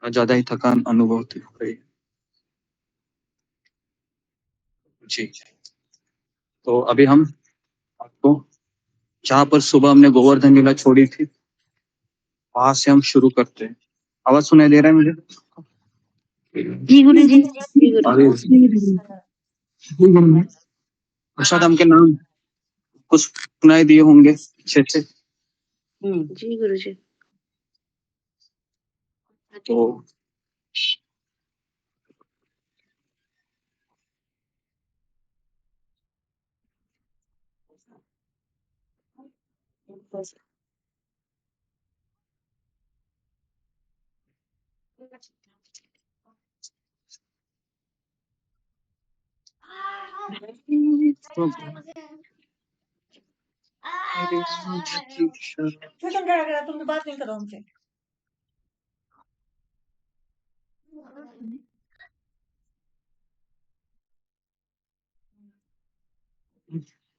ज्यादा ही थकान अनुभूति हो रही है जी। तो अभी हम आपको जहाँ पर सुबह हमने गोवर्धन लीला छोड़ी थी वहां से हम शुरू करते हैं। आवाज सुनाई दे रहा है मुझे? जी गुरु जी, जी गुरु जी। प्रसाद हम के नाम कुछ सुनाई दिए होंगे अच्छे से। जी गुरु जी। तो तुम बात नहीं करो हमसे।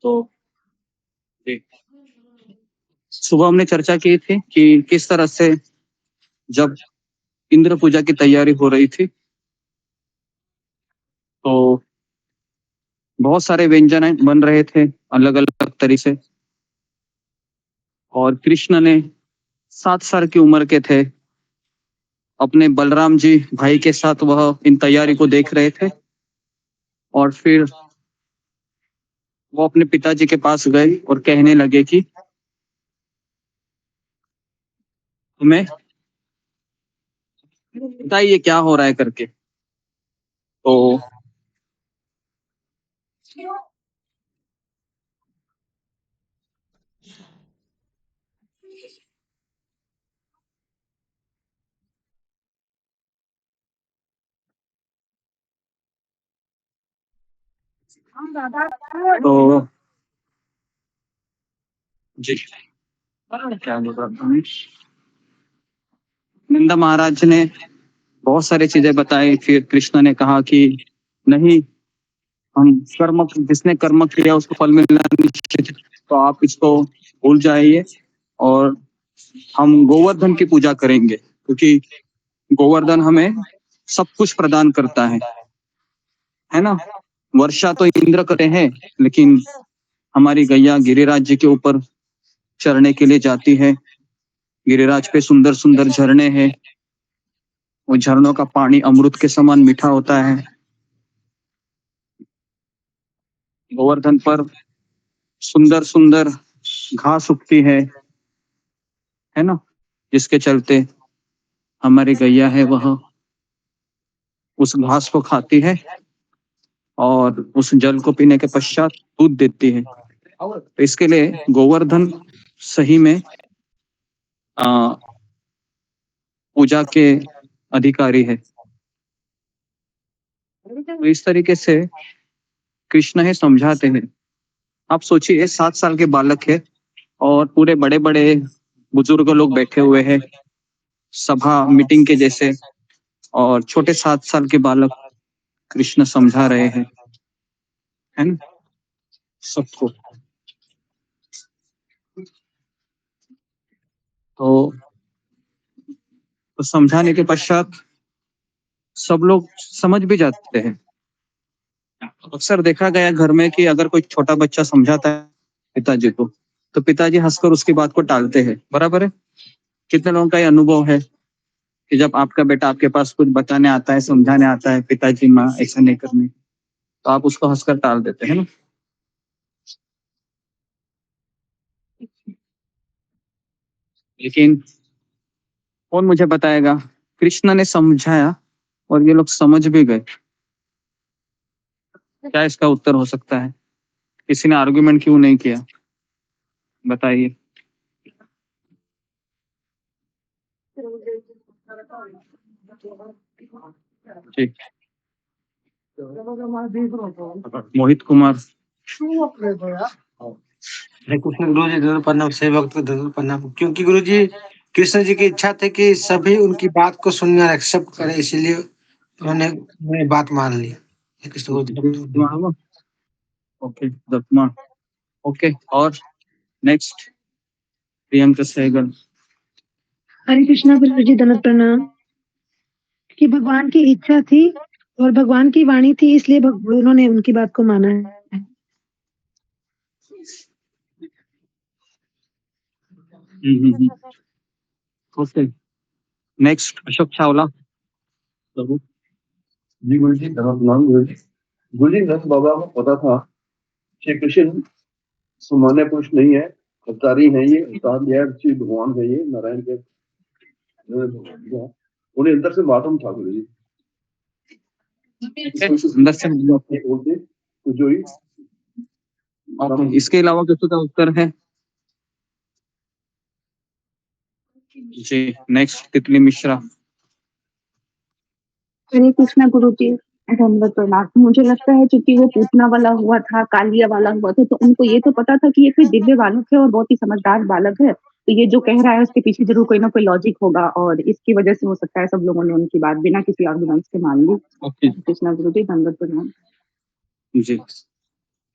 तो सुबह हमने चर्चा की थी कि किस तरह से जब इंद्र पूजा की तैयारी हो रही थी तो बहुत सारे व्यंजन बन रहे थे अलग अलग तरीके से। और कृष्ण ने 7 साल की उम्र के थे, अपने बलराम जी भाई के साथ वह इन तैयारी को देख रहे थे। और फिर वो अपने पिताजी के पास गए और कहने लगे कि तुम्हें बताइए क्या हो रहा है करके। तो तो जी क्या बोल रहा था मैं? नंदा महाराज ने बहुत सारी चीजें बताई। फिर कृष्ण ने कहा कि नहीं, हम कर्म, जिसने कर्म किया उसको फल मिलना निश्चित है, तो आप इसको भूल जाइए और हम गोवर्धन की पूजा करेंगे क्योंकि गोवर्धन हमें सब कुछ प्रदान करता है ना। वर्षा तो इंद्र करते हैं लेकिन हमारी गैया गिरिराज जी के ऊपर चरने के लिए जाती है। गिरिराज पे सुंदर सुंदर झरने हैं, वो झरनों का पानी अमृत के समान मीठा होता है। गोवर्धन पर सुंदर सुंदर घास उगती है ना, जिसके चलते हमारी गैया है वह उस घास को खाती है और उस जल को पीने के पश्चात दूध देती है। तो इसके लिए गोवर्धन सही में पूजा के अधिकारी है। तो इस तरीके से कृष्ण है समझाते हैं। आप सोचिए 7 साल के बालक है और पूरे बड़े बड़े बुजुर्ग लोग बैठे हुए हैं सभा मीटिंग के जैसे, और छोटे 7 साल के बालक कृष्ण समझा रहे हैं, है ना, सबको। तो समझाने के पश्चात सब लोग समझ भी जाते हैं। अक्सर देखा गया घर में कि अगर कोई छोटा बच्चा समझाता है पिताजी को तो पिताजी हंसकर उसकी बात को टालते हैं, बराबर है। कितने लोगों का ये अनुभव है कि जब आपका बेटा आपके पास कुछ बताने आता है, समझाने आता है, पिताजी माँ ऐसा नहीं करने, तो आप उसको हंसकर टाल देते हैं ना। लेकिन कौन मुझे बताएगा, कृष्ण ने समझाया और ये लोग समझ भी गए, क्या इसका उत्तर हो सकता है? किसी ने आर्गुमेंट क्यों नहीं किया, बताइए। ठीक, मोहित कुमार। हरे कृष्ण गुरु जी, धन्य प्रणाम। सेवक वक्त धन्य प्रणाम। क्योंकि गुरु जी कृष्ण जी की इच्छा थी कि सभी उनकी बात को सुनने और एक्सेप्ट करें, इसीलिए उन्होंने बात मान ली। हरे कृष्ण गुरु जी। ओके दत्मा। ओके, और नेक्स्ट प्रियंका सहगल। हरे कृष्णा गुरु जी, धन्य प्रणाम। कि भगवान की इच्छा थी और भगवान की वाणी थी, इसलिए उन्होंने उनकी बात को माना है। ओके, नेक्स्ट अशोक चावला प्रभु। जी गुरु जी, धन्यवाद गुरु जी। गुरु जी, दस बाबा को पता था श्री कृष्ण सामान्य पुरुष नहीं है, अवतारी है, ये अवतार लिया श्री भगवान है, ये नारायण के उन्हें अंदर से मालूम था गुरु जी। अंदर से बोलते तो जो ही ओके, इसके अलावा किसी का उत्तर है? जी, नेक्स्ट तितली मिश्रा। हरे कृष्णा गुरु जी, दंडवत प्रणाम। मुझे लगता है क्योंकि वो पूतना वाला हुआ था, कालिया वाला हुआ था, तो उनको ये तो पता था कि ये कोई दिव्य बालक है और बहुत ही समझदार बालक है, तो ये जो कह रहा है उसके पीछे जरूर कोई ना कोई लॉजिक होगा और इसकी वजह से हो सकता है सब लोगों ने उनकी बात बिना किसी आर्गुमेंट्स के मान ली। ओके हरे कृष्णा गुरु जी, दंडवत प्रणाम। जी,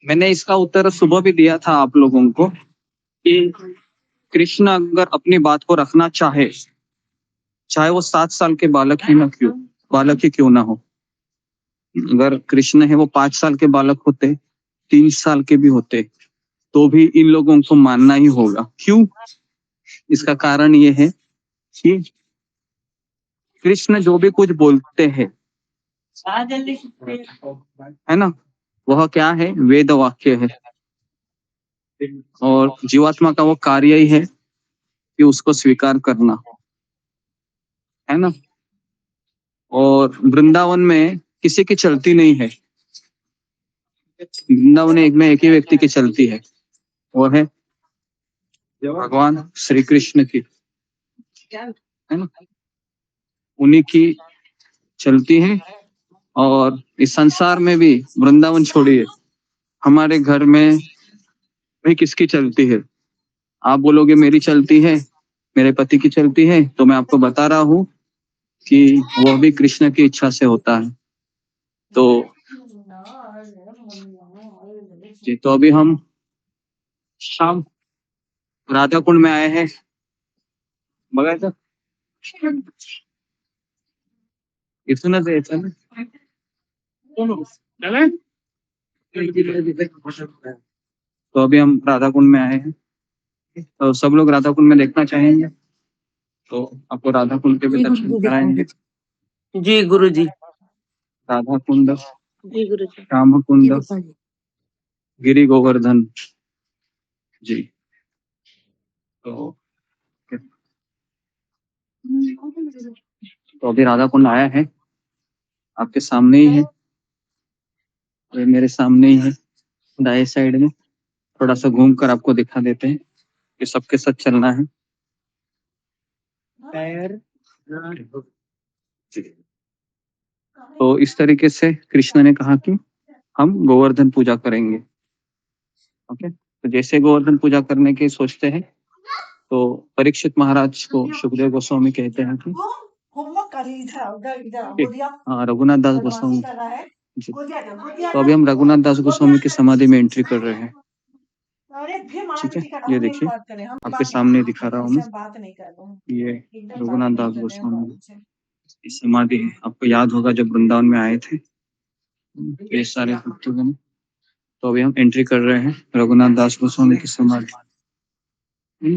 मैंने इसका उत्तर सुबह भी दिया था आप लोगों को कि कृष्ण अगर अपनी बात को रखना चाहे, चाहे वो 7 साल के बालक ही क्यों ना हो, अगर कृष्ण है वो 5 साल के बालक होते, 3 साल के भी होते, तो भी इन लोगों को मानना ही होगा। क्यों? इसका कारण ये है कि कृष्ण जो भी कुछ बोलते हैं, है ना, वह क्या है? वेद वाक्य है, और जीवात्मा का वो कार्य ही है कि उसको स्वीकार करना, है ना। और वृंदावन में किसी की चलती नहीं है, वृंदावन में एक ही व्यक्ति की चलती है, वो है भगवान श्री कृष्ण की, है ना, उन्हीं की चलती है। और इस संसार में भी वृंदावन छोड़िए, हमारे घर में भी किसकी चलती है? आप बोलोगे मेरी चलती है, मेरे पति की चलती है, तो मैं आपको बता रहा हूँ कि वह भी कृष्ण की इच्छा से होता है। तो जी, तो अभी हम शाम राधा कुंड में आए हैं, बघायचं इथूनच यायचं ना। तो अभी हम राधा कुंड में आए हैं, तो सब लोग राधा कुंड में देखना चाहेंगे, तो आपको राधा कुंड के भी दर्शन कराएंगे। जी गुरु जी। राधा कुंड, जी गुरु जी। श्याम कुंड, गिरी गोवर्धन जी। तो अभी राधा कुंड आया है, आपके सामने ही है, और मेरे सामने ही है, दाएं साइड में। थोड़ा सा घूम कर आपको दिखा देते हैं कि सबके साथ चलना है। तो इस तरीके से कृष्ण ने कहा कि हम गोवर्धन पूजा करेंगे। ओके, तो जैसे गोवर्धन पूजा करने की सोचते हैं, तो परीक्षित महाराज को सुखदेव गोस्वामी कहते हैं कि हाँ, रघुनाथ दास गोस्वामी जी। तो अभी हम रघुनाथ दास गोस्वामी की समाधि में एंट्री कर रहे हैं। ठीक है, ये देखिए, आपके सामने दिखा रहा हूँ मैं, ये रघुनाथ दास गोस्वामी की समाधि है। आपको याद होगा जब वृंदावन में आए थे, ये सारे भक्तों ने। तो अभी हम एंट्री कर रहे हैं रघुनाथ दास गोस्वामी की समाधि।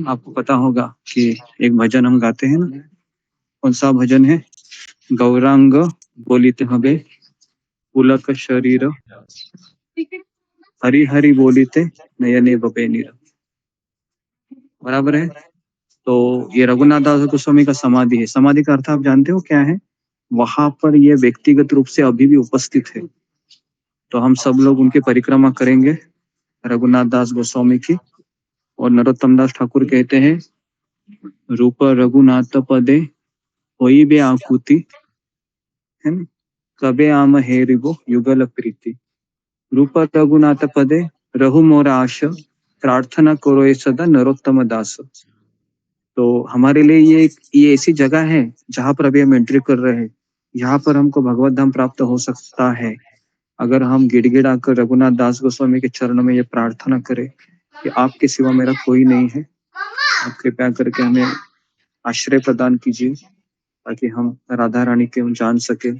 आपको पता होगा कि एक भजन हम गाते हैं ना, कौन सा भजन है? गौरांग बोलिते हबे पुलक शरीर, हरि हरि बोलिते नयने बपे नीर। बराबर है। तो ये रघुनाथ दास गोस्वामी का समाधि है। समाधि का अर्थ आप जानते हो क्या है? वहां पर ये व्यक्तिगत रूप से अभी भी उपस्थित है। तो हम सब लोग उनकी परिक्रमा करेंगे, रघुनाथ दास गोस्वामी की। और नरोत्तम दास ठाकुर कहते हैं, रूप रघुनाथ पदे होई बे आकुति, है ना, कबे आम हेरिबो युगल प्रीति। रूप रघुनाथ पदे रहु मोर आश, प्रार्थना करो ये सदा नरोत्तम दास। तो हमारे लिए ये ऐसी जगह है जहां पर अभी हम एंट्री कर रहे हैं। यहाँ पर हमको भगवत धाम प्राप्त हो सकता है अगर हम गिड़गिड़ा कर रघुनाथ दास गोस्वामी के चरणों में ये प्रार्थना करें कि आपके सिवा मेरा कोई नहीं है, आप कृपया करके हमें आश्रय प्रदान कीजिए, ताकि हम राधा रानी के जान सके,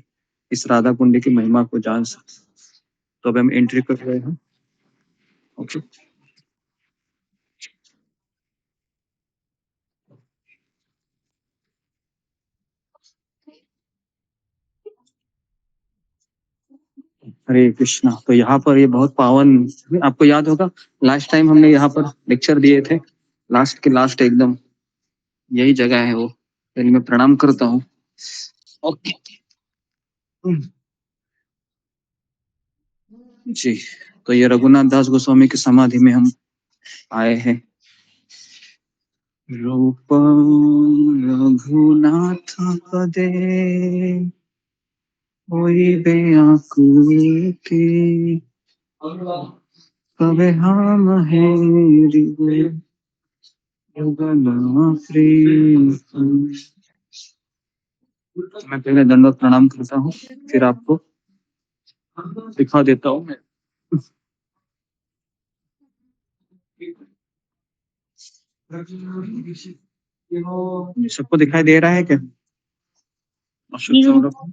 इस राधा कुंड की महिमा को जान सके। तो अब हम एंट्री कर रहे हैं। ओके, हरे कृष्णा। तो यहाँ पर ये बहुत पावन, आपको याद होगा लास्ट टाइम हमने यहाँ पर लेक्चर दिए थे, लास्ट के लास्ट एकदम यही जगह है वो। पहले मैं प्रणाम करता हूँ। ओके जी, तो ये रघुनाथ दास गोस्वामी की समाधि में हम आए हैं। रूप रघुनाथ पदे होई व्याकुल, कवे हम हेरि मैं पहले दंडवत प्रणाम करता हूँ, फिर आपको दिखा देता हूँ मैं। सबको दिखाई दे रहा है क्या? अशोक सौरभ,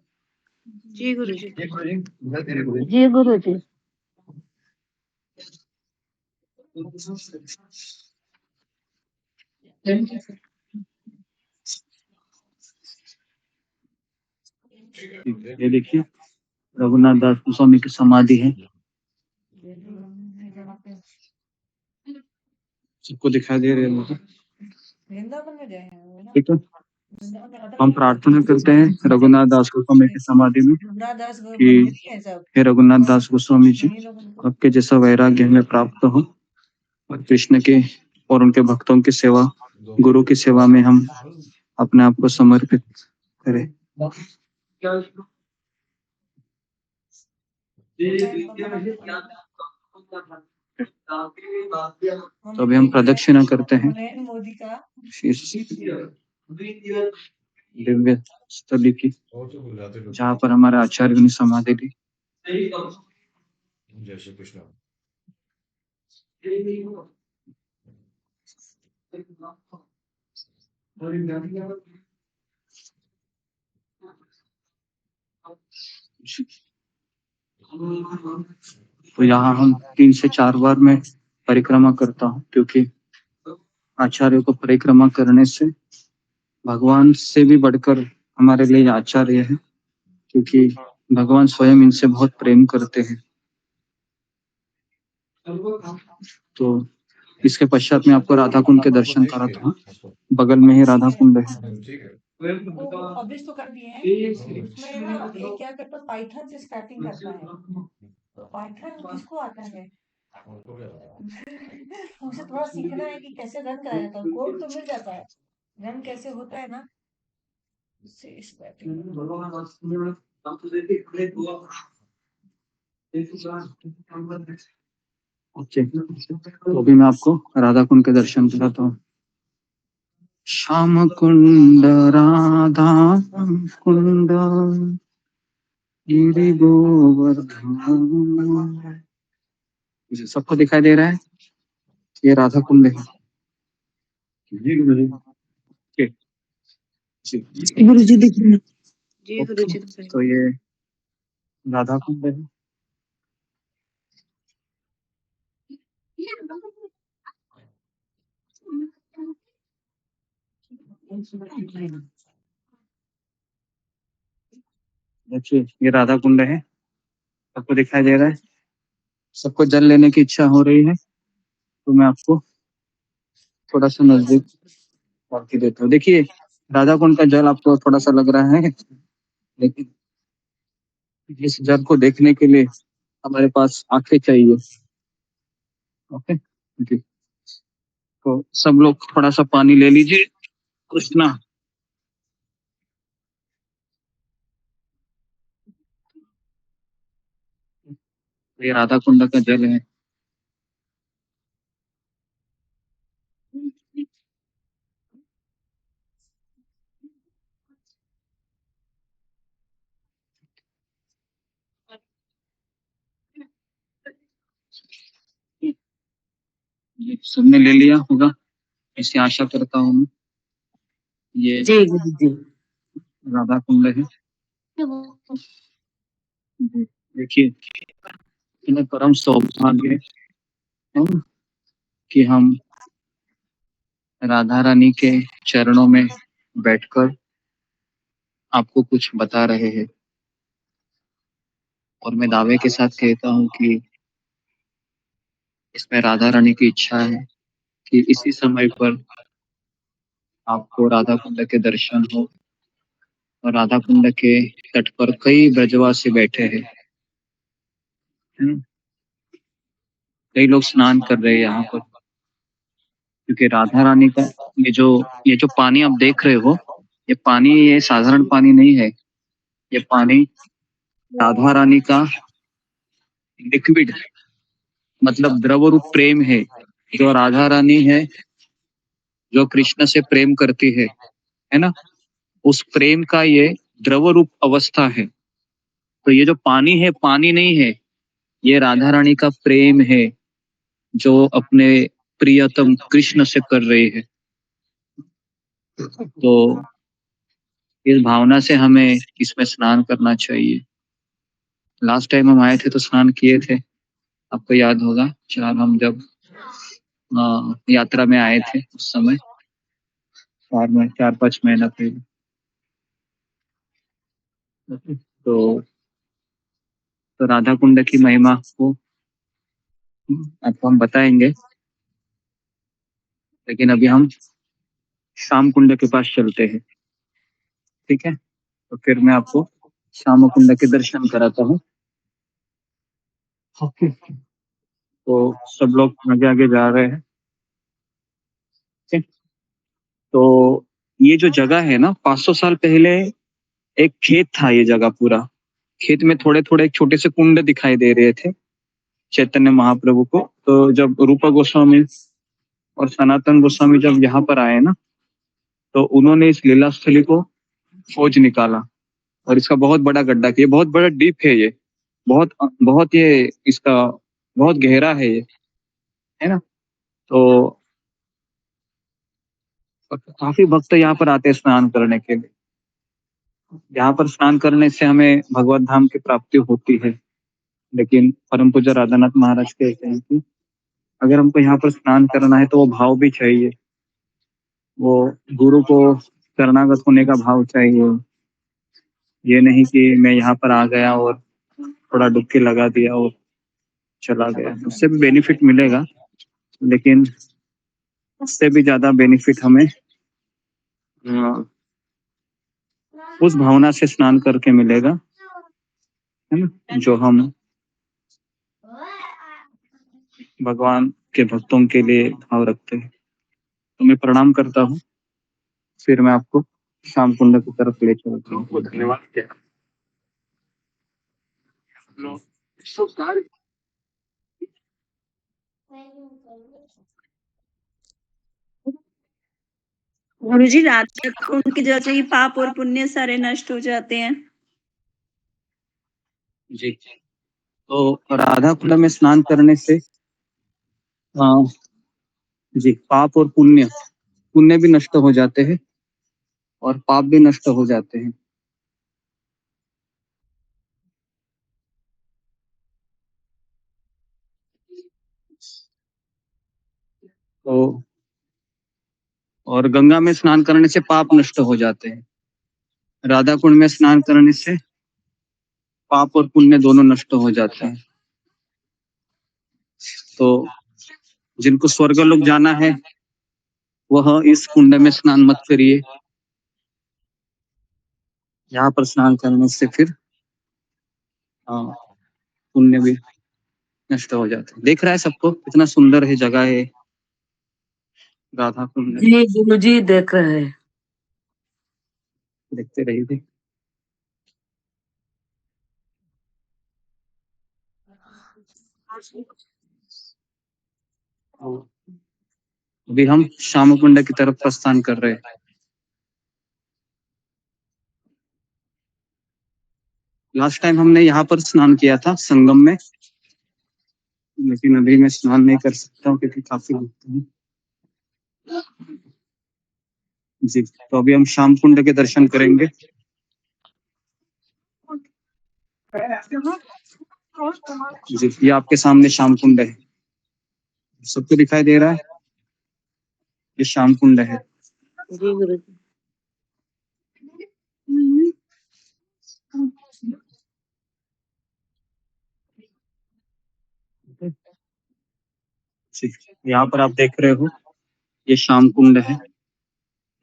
जी गुरु जी। जी गुरु जी। ये देखिए रघुनाथ दास गोस्वामी की समाधि है। सबको दिखाई दे रहे हैं मुझे, ठीक है। हम प्रार्थना करते हैं रघुनाथ दास गोस्वामी की समाधि में कि हे रघुनाथ दास गोस्वामी जी, आपके जैसा वैराग्य हमें प्राप्त हो और कृष्ण के और उनके भक्तों की सेवा, गुरु की सेवा में हम अपने आप को समर्पित करें। तो अभी हम प्रदक्षिणा करते हैं दिव्य स्थली की, जहाँ पर हमारे आचार्य ने समाधि ली। जय श्री कृष्ण। तो यहाँ हम 3 से 4 बार मैं परिक्रमा करता हूँ, क्योंकि आचार्य को परिक्रमा करने से भगवान से भी बढ़कर हमारे लिए आचार्य है, क्योंकि भगवान स्वयं इनसे बहुत प्रेम करते हैं। तो इसके पश्चात में आपको राधा कुंड के दर्शन कराता हूँ। बगल में ही राधा कुंड है। ठीक है। वो पब्लिश तो कर दिए हैं, उसमें ना ये क्या करता है, पाइथन से स्टार्टिंग करता है। तो पाइथन किसको आता है? मुझे थोड़ा सीखना है कि कैसे रन कराया जाता है। कोड तो मिल जाता है, रन कैसे होता है ना, से स्टार्टिंग। ओके, तो अभी मैं आपको राधा कुंड के दर्शन कराता हूँ। श्याम कुंड राधा कुंड गिरि गोवर्धन, मुझे सबको दिखाई दे रहा है, ये राधा कुंड है। जी गुरु जी। ओके जी, गुरु जी दिखना। जी गुरु जी। तो ये राधा कुंड है। देखिए ये राधा कुंड है, सबको दिखाई दे रहा है। सबको जल लेने की इच्छा हो रही है, तो मैं आपको थोड़ा सा नजदीक करके देता हूँ। देखिए राधा कुंड का जल आपको थोड़ा सा लग रहा है, लेकिन इस जल को देखने के लिए हमारे पास आंखें चाहिए। ओके जी, तो सब लोग थोड़ा सा पानी ले लीजिए। कृष्णा, ये राधा कुंड का जल है। ये सबने ले लिया होगा, ऐसी आशा करता हूँ मैं। ये जी गुरु जी। राधा कुंड है। देखिए, इन्हें परम सौभाग्य है कि हम राधा रानी के चरणों में बैठकर आपको कुछ बता रहे हैं। और मैं दावे के साथ कहता हूँ कि इसमें राधा रानी की इच्छा है कि इसी समय पर आपको राधा कुंड के दर्शन हो। और राधा कुंड के तट पर कई ब्रजवासी बैठे हैं, है ना? कई लोग स्नान कर रहे हैं यहाँ पर, क्योंकि राधा रानी का ये जो पानी आप देख रहे हो, ये साधारण पानी नहीं है। ये पानी राधा रानी का लिक्विड, मतलब द्रव रूप प्रेम है। जो राधा रानी है, जो कृष्ण से प्रेम करती है ना, उस प्रेम का ये द्रव रूप अवस्था है। तो ये जो पानी है, पानी नहीं है, ये राधा रानी का प्रेम है, जो अपने प्रियतम कृष्ण से कर रही है। तो इस भावना से हमें इसमें स्नान करना चाहिए। लास्ट टाइम हम आए थे तो स्नान किए थे, आपको याद होगा। हम जब यात्रा में आए थे उस समय 4-5 महीना पहले। तो तो राधा कुंड की महिमा को आपको हम बताएंगे, लेकिन अभी हम श्याम कुंड के पास चलते हैं, ठीक है? तो फिर मैं आपको श्याम कुंड के दर्शन कराता हूँ। ओके, तो सब लोग आगे आगे जा रहे हैं, ठीक? तो ये जो जगह है ना, 500 साल पहले एक खेत था। ये जगह पूरा खेत में थोड़े थोड़े एक छोटे से कुंड दिखाई दे रहे थे चैतन्य महाप्रभु को। तो जब रूपा गोस्वामी और सनातन गोस्वामी जब यहाँ पर आए ना, तो उन्होंने इस लीला स्थली को खोज निकाला और इसका बहुत बड़ा गड्ढा किया। बहुत बड़ा डीप है ये, बहुत बहुत ये इसका बहुत गहरा है ये, है ना? तो काफी भक्त यहाँ पर आते हैं स्नान करने के लिए। यहाँ पर स्नान करने से हमें भगवत धाम की प्राप्ति होती है, लेकिन परम पूज्य राधानाथ महाराज कहते हैं कि अगर हमको यहाँ पर स्नान करना है तो वो भाव भी चाहिए, वो गुरु को शरणागत होने का भाव चाहिए। ये नहीं कि मैं यहाँ पर आ गया और थोड़ा डुबकी लगा दिया और चला गया। उससे भी बेनिफिट मिलेगा, लेकिन उससे भी ज्यादा बेनिफिट हमें उस भावना से स्नान करके मिलेगा, है ना, जो हम भगवान के भक्तों के लिए भाव रखते हैं। तो मैं प्रणाम करता हूँ, फिर मैं आपको श्याम कुंड की तरफ ले चलता हूँ। धन्यवाद। गुरुजी, राधा कुंड की जल से ही पाप और पुण्य सारे नष्ट हो जाते हैं। जी, तो राधा कुंड में स्नान करने से जी पाप और पुण्य भी नष्ट हो जाते हैं और पाप भी नष्ट हो जाते हैं। तो और गंगा में स्नान करने से पाप नष्ट हो जाते हैं। राधा कुंड में स्नान करने से पाप और पुण्य दोनों नष्ट हो जाते हैं। तो जिनको स्वर्गलोक जाना है वह इस कुंड में स्नान मत करिए। यहाँ पर स्नान करने से फिर पुण्य भी नष्ट हो जाते हैं। देख रहा है सबको कितना सुंदर है जगह है राधा कुंड। जी गुरुजी, देख रहे हैं। देखते रहिए। अभी हम श्याम कुंड की तरफ प्रस्थान कर रहे हैं। लास्ट टाइम हमने यहाँ पर स्नान किया था संगम में, लेकिन अभी मैं स्नान नहीं कर सकता हूँ क्योंकि काफी भक्त हूँ। जी, तो अभी हम श्याम कुंड के दर्शन करेंगे। जी, ये आपके सामने श्याम कुंड है। सबको दिखाई दे रहा है? ये श्याम कुंड है। जी गुरुजी। जी, यहाँ पर आप देख रहे हो, ये श्याम कुंड है।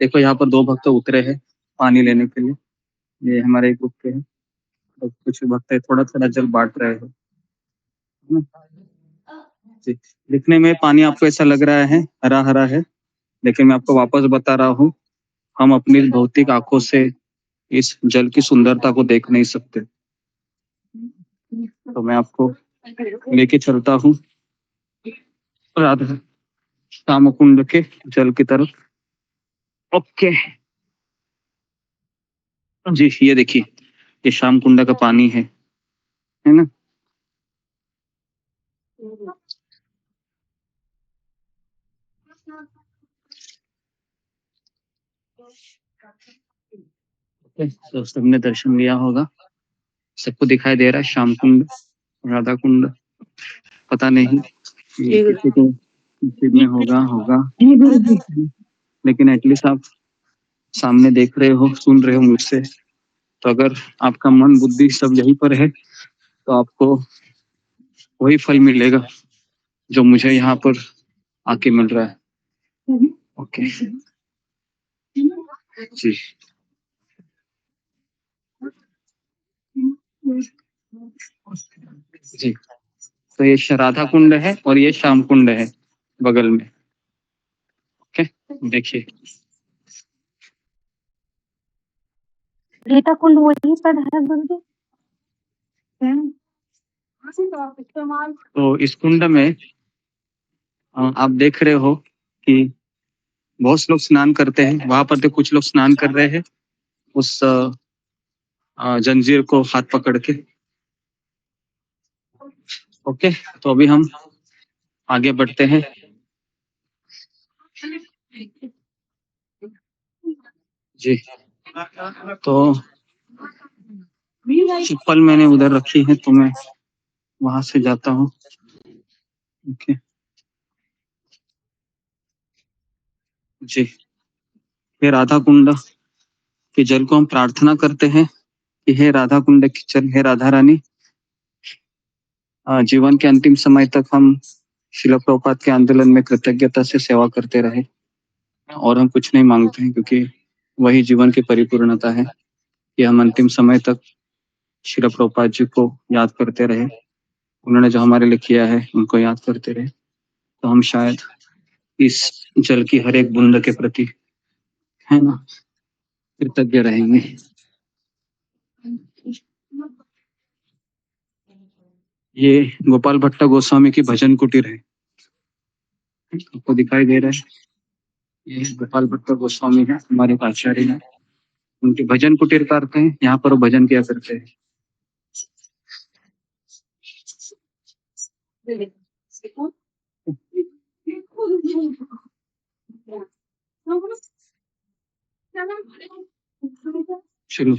देखो यहाँ पर 2 भक्त उतरे हैं पानी लेने के लिए। ये हमारे ग्रुप के हैं। और कुछ भक्त थोड़ा-थोड़ा जल बाँट रहे हैं। है ना? जी, दिखने में पानी आपको ऐसा लग रहा है, हरा-हरा है, लेकिन मैं आपको वापस बता रहा हूँ, हम अपनी भौतिक आँखों से इस जल की सुंदरता को देख नहीं सकते। तो मैं आपको लेके चलता हूँ राधा श्याम कुंड के जल की तरफ। ओके। जी, ये देखिए, ये श्याम कुंड का पानी है ना? ओके, तो सबने दर्शन लिया होगा। सबको दिखाई दे रहा है श्याम कुंड, राधा कुंड, पता नहीं ये किसी को नसीब में होगा, जी गुरुजी। लेकिन एटलीस्ट आप सामने देख रहे हो, सुन रहे हो मुझसे। तो अगर आपका मन बुद्धि सब यहीं पर है, तो आपको वही फल मिलेगा जो मुझे यहाँ पर आके मिल रहा है। ओके। जी। जी, तो ये राधा कुंड है और ये श्याम कुंड है बगल में। ओके, देखिए। रेता कुंड वहीं पर है गुरुजी। तो इस कुंड में आप देख रहे हो कि बहुत से लोग स्नान करते हैं। वहां पर तो कुछ लोग स्नान कर रहे हैं उस जंजीर को हाथ पकड़ के। ओके, तो अभी हम आगे बढ़ते हैं। जी, तो चप्पल मैंने उधर रखी है, तो मैं वहां से जाता हूँ। ओके। जी, ये राधा कुंड के जल को हम प्रार्थना करते हैं कि हे राधा कुंड के जल, हे राधा रानी, जीवन के अंतिम समय तक हम शिला प्रभुपाद के आंदोलन में कृतज्ञता से सेवा करते रहे, और हम कुछ नहीं मांगते हैं, क्योंकि वही जीवन की परिपूर्णता है कि हम अंतिम समय तक शिला प्रभुपाद जी को याद करते रहे। उन्होंने जो हमारे लिए किया है उनको याद करते रहे, तो हम शायद इस जल की हर एक बूंद के प्रति, है ना, कृतज्ञ रहेंगे। ये गोपाल भट्ट गोस्वामी की भजन कुटीर है, आपको दिखाई दे रहा है। ये गोपाल भट्ट गोस्वामी है, हमारे आचार्य हैं। उनके भजन कुटीर का अर्थ है यहाँ पर वो भजन किया करते हैं। शुरू।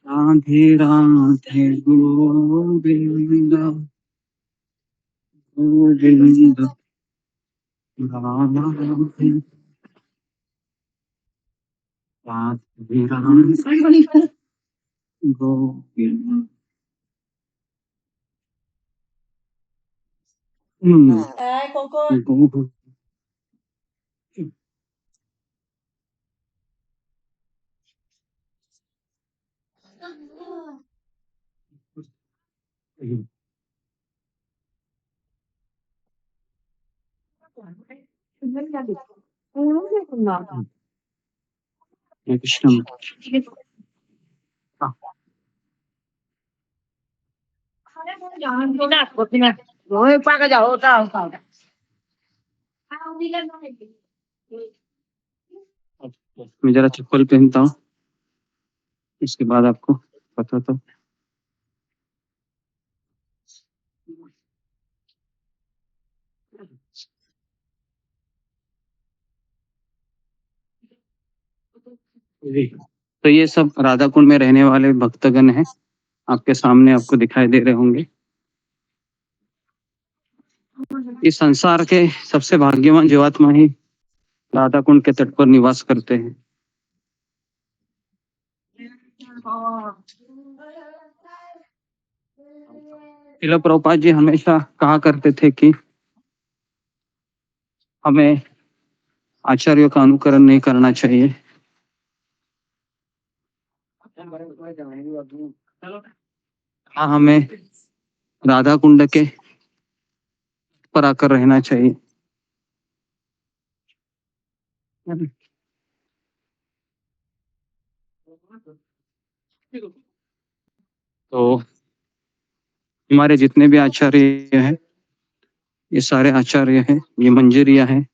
राधे राधे गोविंद गोविंद राधे राधे राधे गोविंद। कोको गोविंद। हरे कृष्ण। हाँ, Rồi qua cái dầu tao. मैं जरा चप्पल पहनता हूँ, उसके बाद आपको बताता हूँ। जी, तो ये सब राधा कुंड में रहने वाले भक्तगण हैं, आपके सामने आपको दिखाई दे रहे होंगे। इस संसार के सबसे भाग्यवान जीवात्मा ही राधा कुंड के तट पर निवास करते हैं। श्रील प्रभुपाद जी हमेशा कहा करते थे कि हमें आचार्यों का अनुकरण नहीं करना चाहिए। हाँ, हमें राधा कुंड के पर आकर रहना चाहिए। तो हमारे जितने भी आचार्य हैं, ये सारे आचार्य हैं, ये मंजरिया हैं।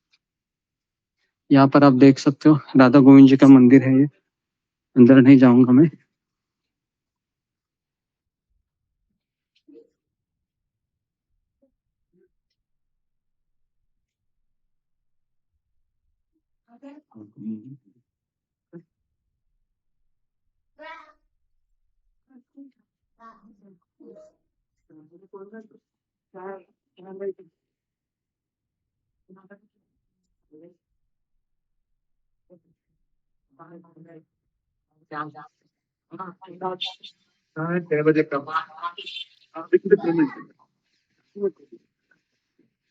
यहाँ पर आप देख सकते हो राधा गोविंद जी का मंदिर है। ये अंदर नहीं जाऊंगा मैं।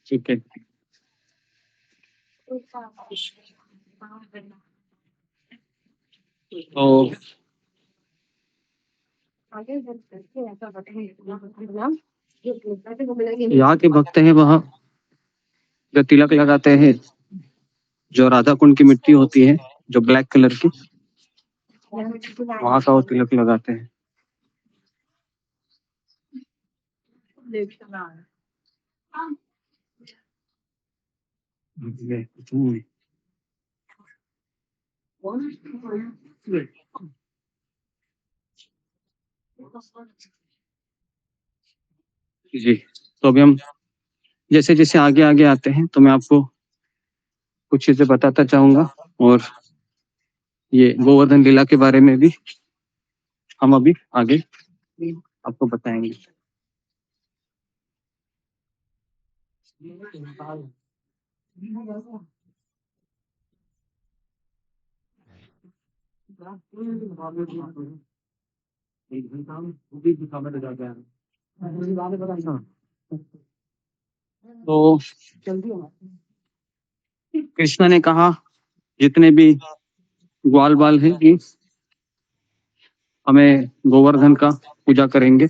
ठीक है। तो यहाँ के भक्त हैं वह जो तिलक लगाते हैं, जो राधा कुंड की मिट्टी होती है जो ब्लैक कलर की, वहां का वो तिलक लगाते हैं। जी, तो अभी हम जैसे जैसे आगे आगे आते हैं तो मैं आपको कुछ चीजें बताता चाहूंगा, और ये गोवर्धन लीला के बारे में भी हम अभी आगे आपको बताएंगे। तो कृष्ण ने कहा जितने भी ग्वाल बाल हैं कि हमें गोवर्धन का पूजा करेंगे।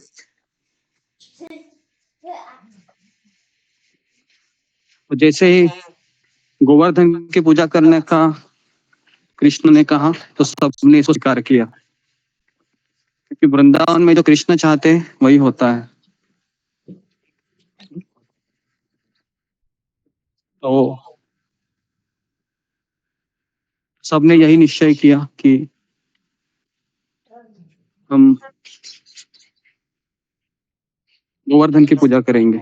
तो जैसे ही गोवर्धन की पूजा करने का कृष्ण ने कहा तो सबने इसको स्वीकार किया, क्योंकि वृंदावन में जो कृष्ण चाहते हैं वही होता है। तो सबने यही निश्चय किया कि हम गोवर्धन की पूजा करेंगे।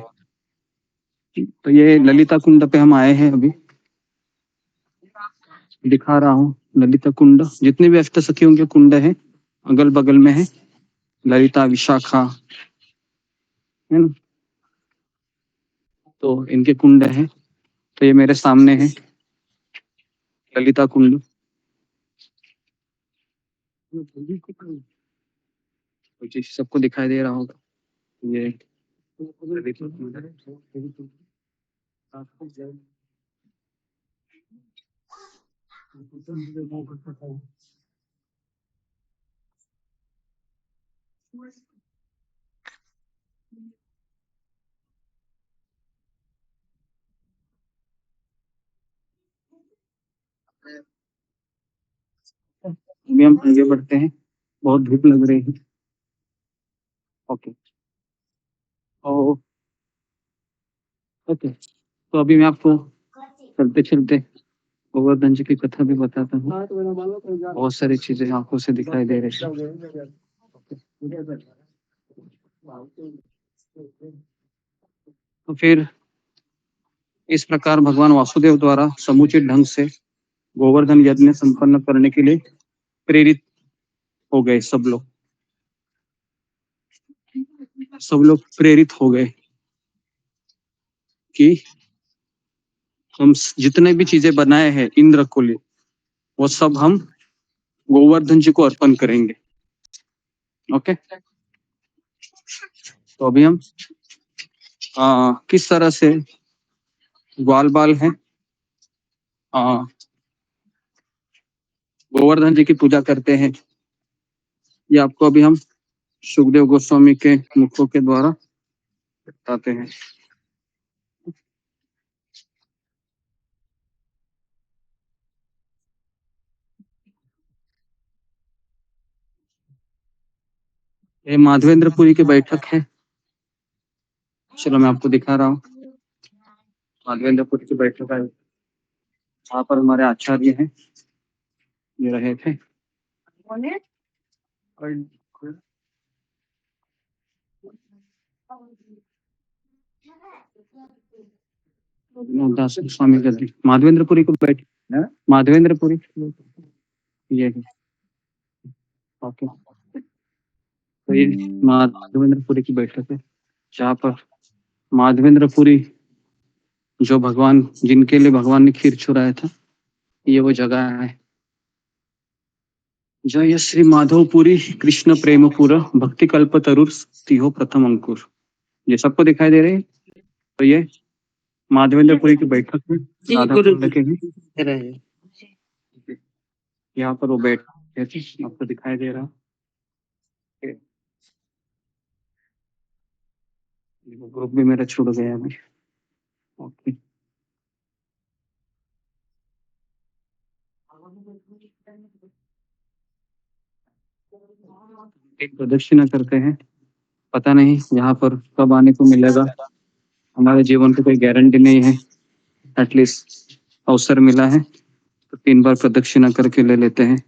तो ये ललिता कुंड पे हम आए हैं, अभी दिखा रहा हूँ। ललिता कुंड, जितने भी अष्ट सखियों के कुंड है अगल बगल में है, ललिता विशाखा है ना, तो इनके कुंड है। तो ये मेरे सामने है ललिता कुंड। जी, सबको दिखाई दे रहा होगा ये ललिता कुंड है। अभी हम आगे बढ़ते हैं, बहुत धूप लग रही है। ओके, ओ ओके, तो अभी मैं आपको चलते चलते गोवर्धन जी की कथा भी बताता हूँ। बहुत सारी चीजें आंखों से दिखाई दे रही है। तो फिर इस प्रकार भगवान वासुदेव द्वारा समुचित ढंग से गोवर्धन यज्ञ संपन्न करने के लिए प्रेरित हो गए। सब लोग प्रेरित हो गए कि हम जितने भी चीजें बनाए हैं इंद्र को लिए, वो सब हम गोवर्धन जी को अर्पण करेंगे। ओके, तो अभी हम किस तरह से ग्वाल बाल है गोवर्धन जी की पूजा करते हैं, ये आपको अभी हम सुखदेव गोस्वामी के मुखों के द्वारा बताते हैं। ये माधवेंद्रपुरी की बैठक है। चलो मैं आपको दिखा रहा हूँ। माधवेंद्रपुरी की बैठक है, वहाँ पर हमारे आचार्य हैं, ये रहे थे। दास स्वामी गद्दी माधवेंद्रपुरी को बैठ माधवेंद्रपुरी ये है। ओके, तो ये माधवेंद्रपुरी की बैठक है, जहाँ पर माधवेंद्रपुरी जो भगवान जिनके लिए भगवान ने खीर चुराया था, ये वो जगह है। जय श्री माधवपुरी कृष्ण प्रेमपुर भक्ति कल्प तरुर तिहो प्रथम अंकुर। ये सबको दिखाई दे रहे हैं। तो ये माधवेंद्रपुरी की बैठक में राधा कुंड के हैं। यहाँ पर वो बैठे थे, आपको दिखाई दे रहा। ग्रुप भी मेरा छूट गया अभी। ओके, एक प्रदक्षिणा करते हैं। पता नहीं यहाँ पर कब आने को मिलेगा, हमारे जीवन को कोई गारंटी नहीं है। एटलीस्ट अवसर मिला है तो 3 बार प्रदक्षिणा करके ले लेते हैं।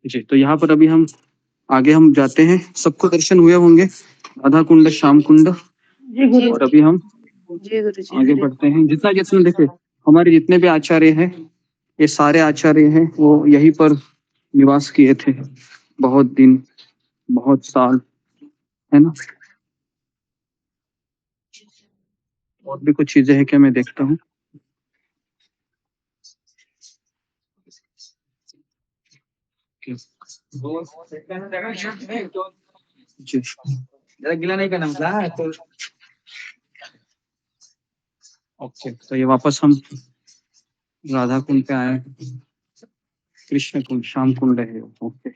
जी, तो यहाँ पर अभी हम आगे हम जाते हैं। सबको दर्शन हुए होंगे, राधा कुंड, श्याम कुंड। और अभी हम आगे बढ़ते हैं। जितना देखे हमारे जितने भी आचार्य हैं, ये सारे आचार्य हैं, वो यहीं पर निवास किए थे बहुत दिन, बहुत साल, है ना। और भी कुछ चीजें हैं क्या, मैं देखता हूँ। जी, गिला नहीं करना था तो। ओके, तो ये वापस हम राधा कुंड पे आए, कृष्ण कुंड, श्याम कुंड है। ओके,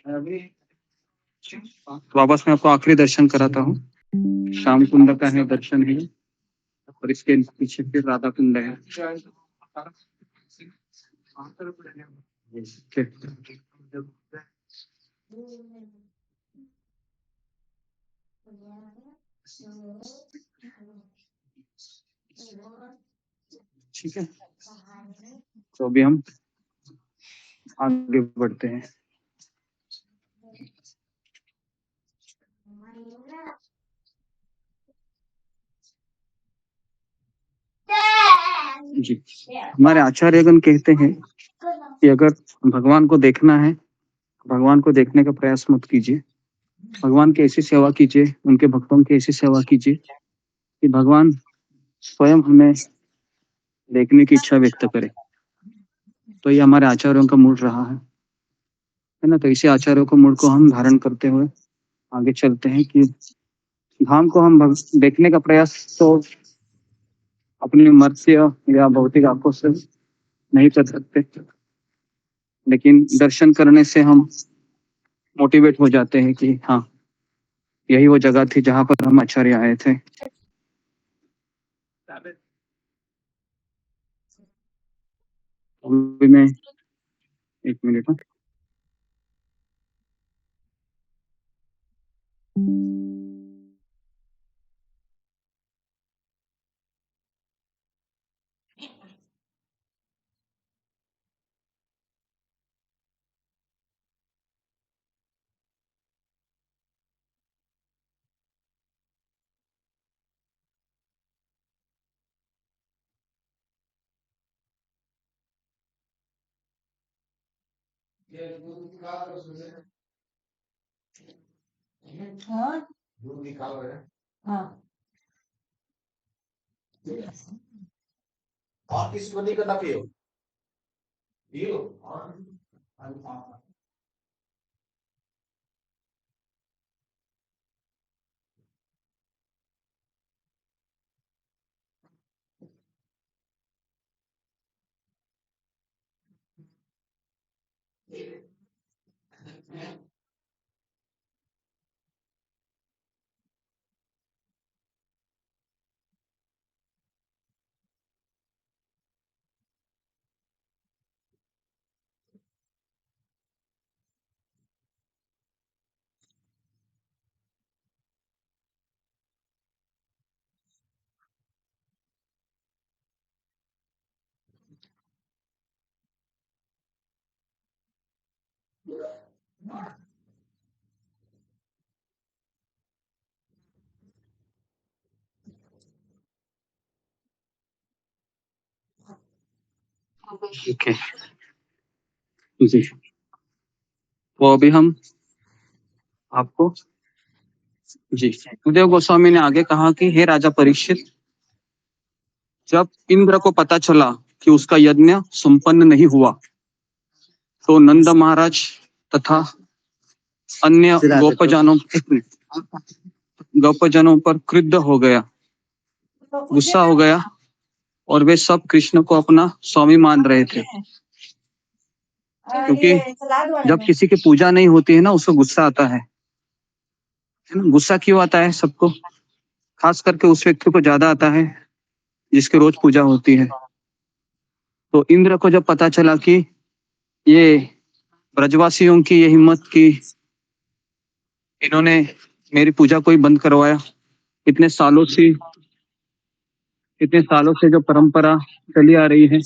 तो वापस मैं आपको आखिरी दर्शन कराता हूँ। श्याम कुंड का है दर्शन है, और इसके पीछे फिर राधा कुंड है। ठीक है, तो अभी हम आगे बढ़ते हैं। जी, हमारे आचार्यगण कहते हैं कि अगर भगवान को देखना है, भगवान को देखने का प्रयास मत कीजिए, भगवान की ऐसी सेवा कीजिए, उनके भक्तों की ऐसी सेवा कीजिए कि भगवान स्वयं हमें देखने की इच्छा व्यक्त करे। तो ये हमारे आचार्यों का मूड रहा है ना। तो इसी आचार्यों को मूड को हम धारण करते हुए आगे चलते हैं कि धाम को हम देखने का प्रयास तो अपनी मर्त्य या भौतिक आंखों से नहीं कर सकते, लेकिन दर्शन करने से हम मोटिवेट हो जाते हैं कि हाँ, यही वो जगह थी जहां पर हम आचार्य आए थे। अभी मैं एक मिनट हाँ। हाँ हाँ ओके जी, तो अभी हम आपको जी सुखदेव गोस्वामी ने आगे कहा कि हे राजा परीक्षित, जब इंद्र को पता चला कि उसका यज्ञ संपन्न नहीं हुआ तो नंद महाराज तथा अन्य गोपजनों पर क्रुद्ध हो गया, तो गुस्सा हो गया और वे सब कृष्ण को अपना स्वामी मान रहे थे। क्योंकि ये सलाद वाले जब में किसी की पूजा नहीं होती है ना, उसको गुस्सा आता है ना? गुस्सा क्यों आता है सबको? खास करके उस व्यक्ति को ज्यादा आता है जिसकी रोज पूजा होती है। तो इंद्र को जब पता चला कि ये ब्रजवासियों की ये हिम्मत की, इन्होंने मेरी पूजा को ही बंद करवाया, इतने सालों से जो परंपरा चली आ रही है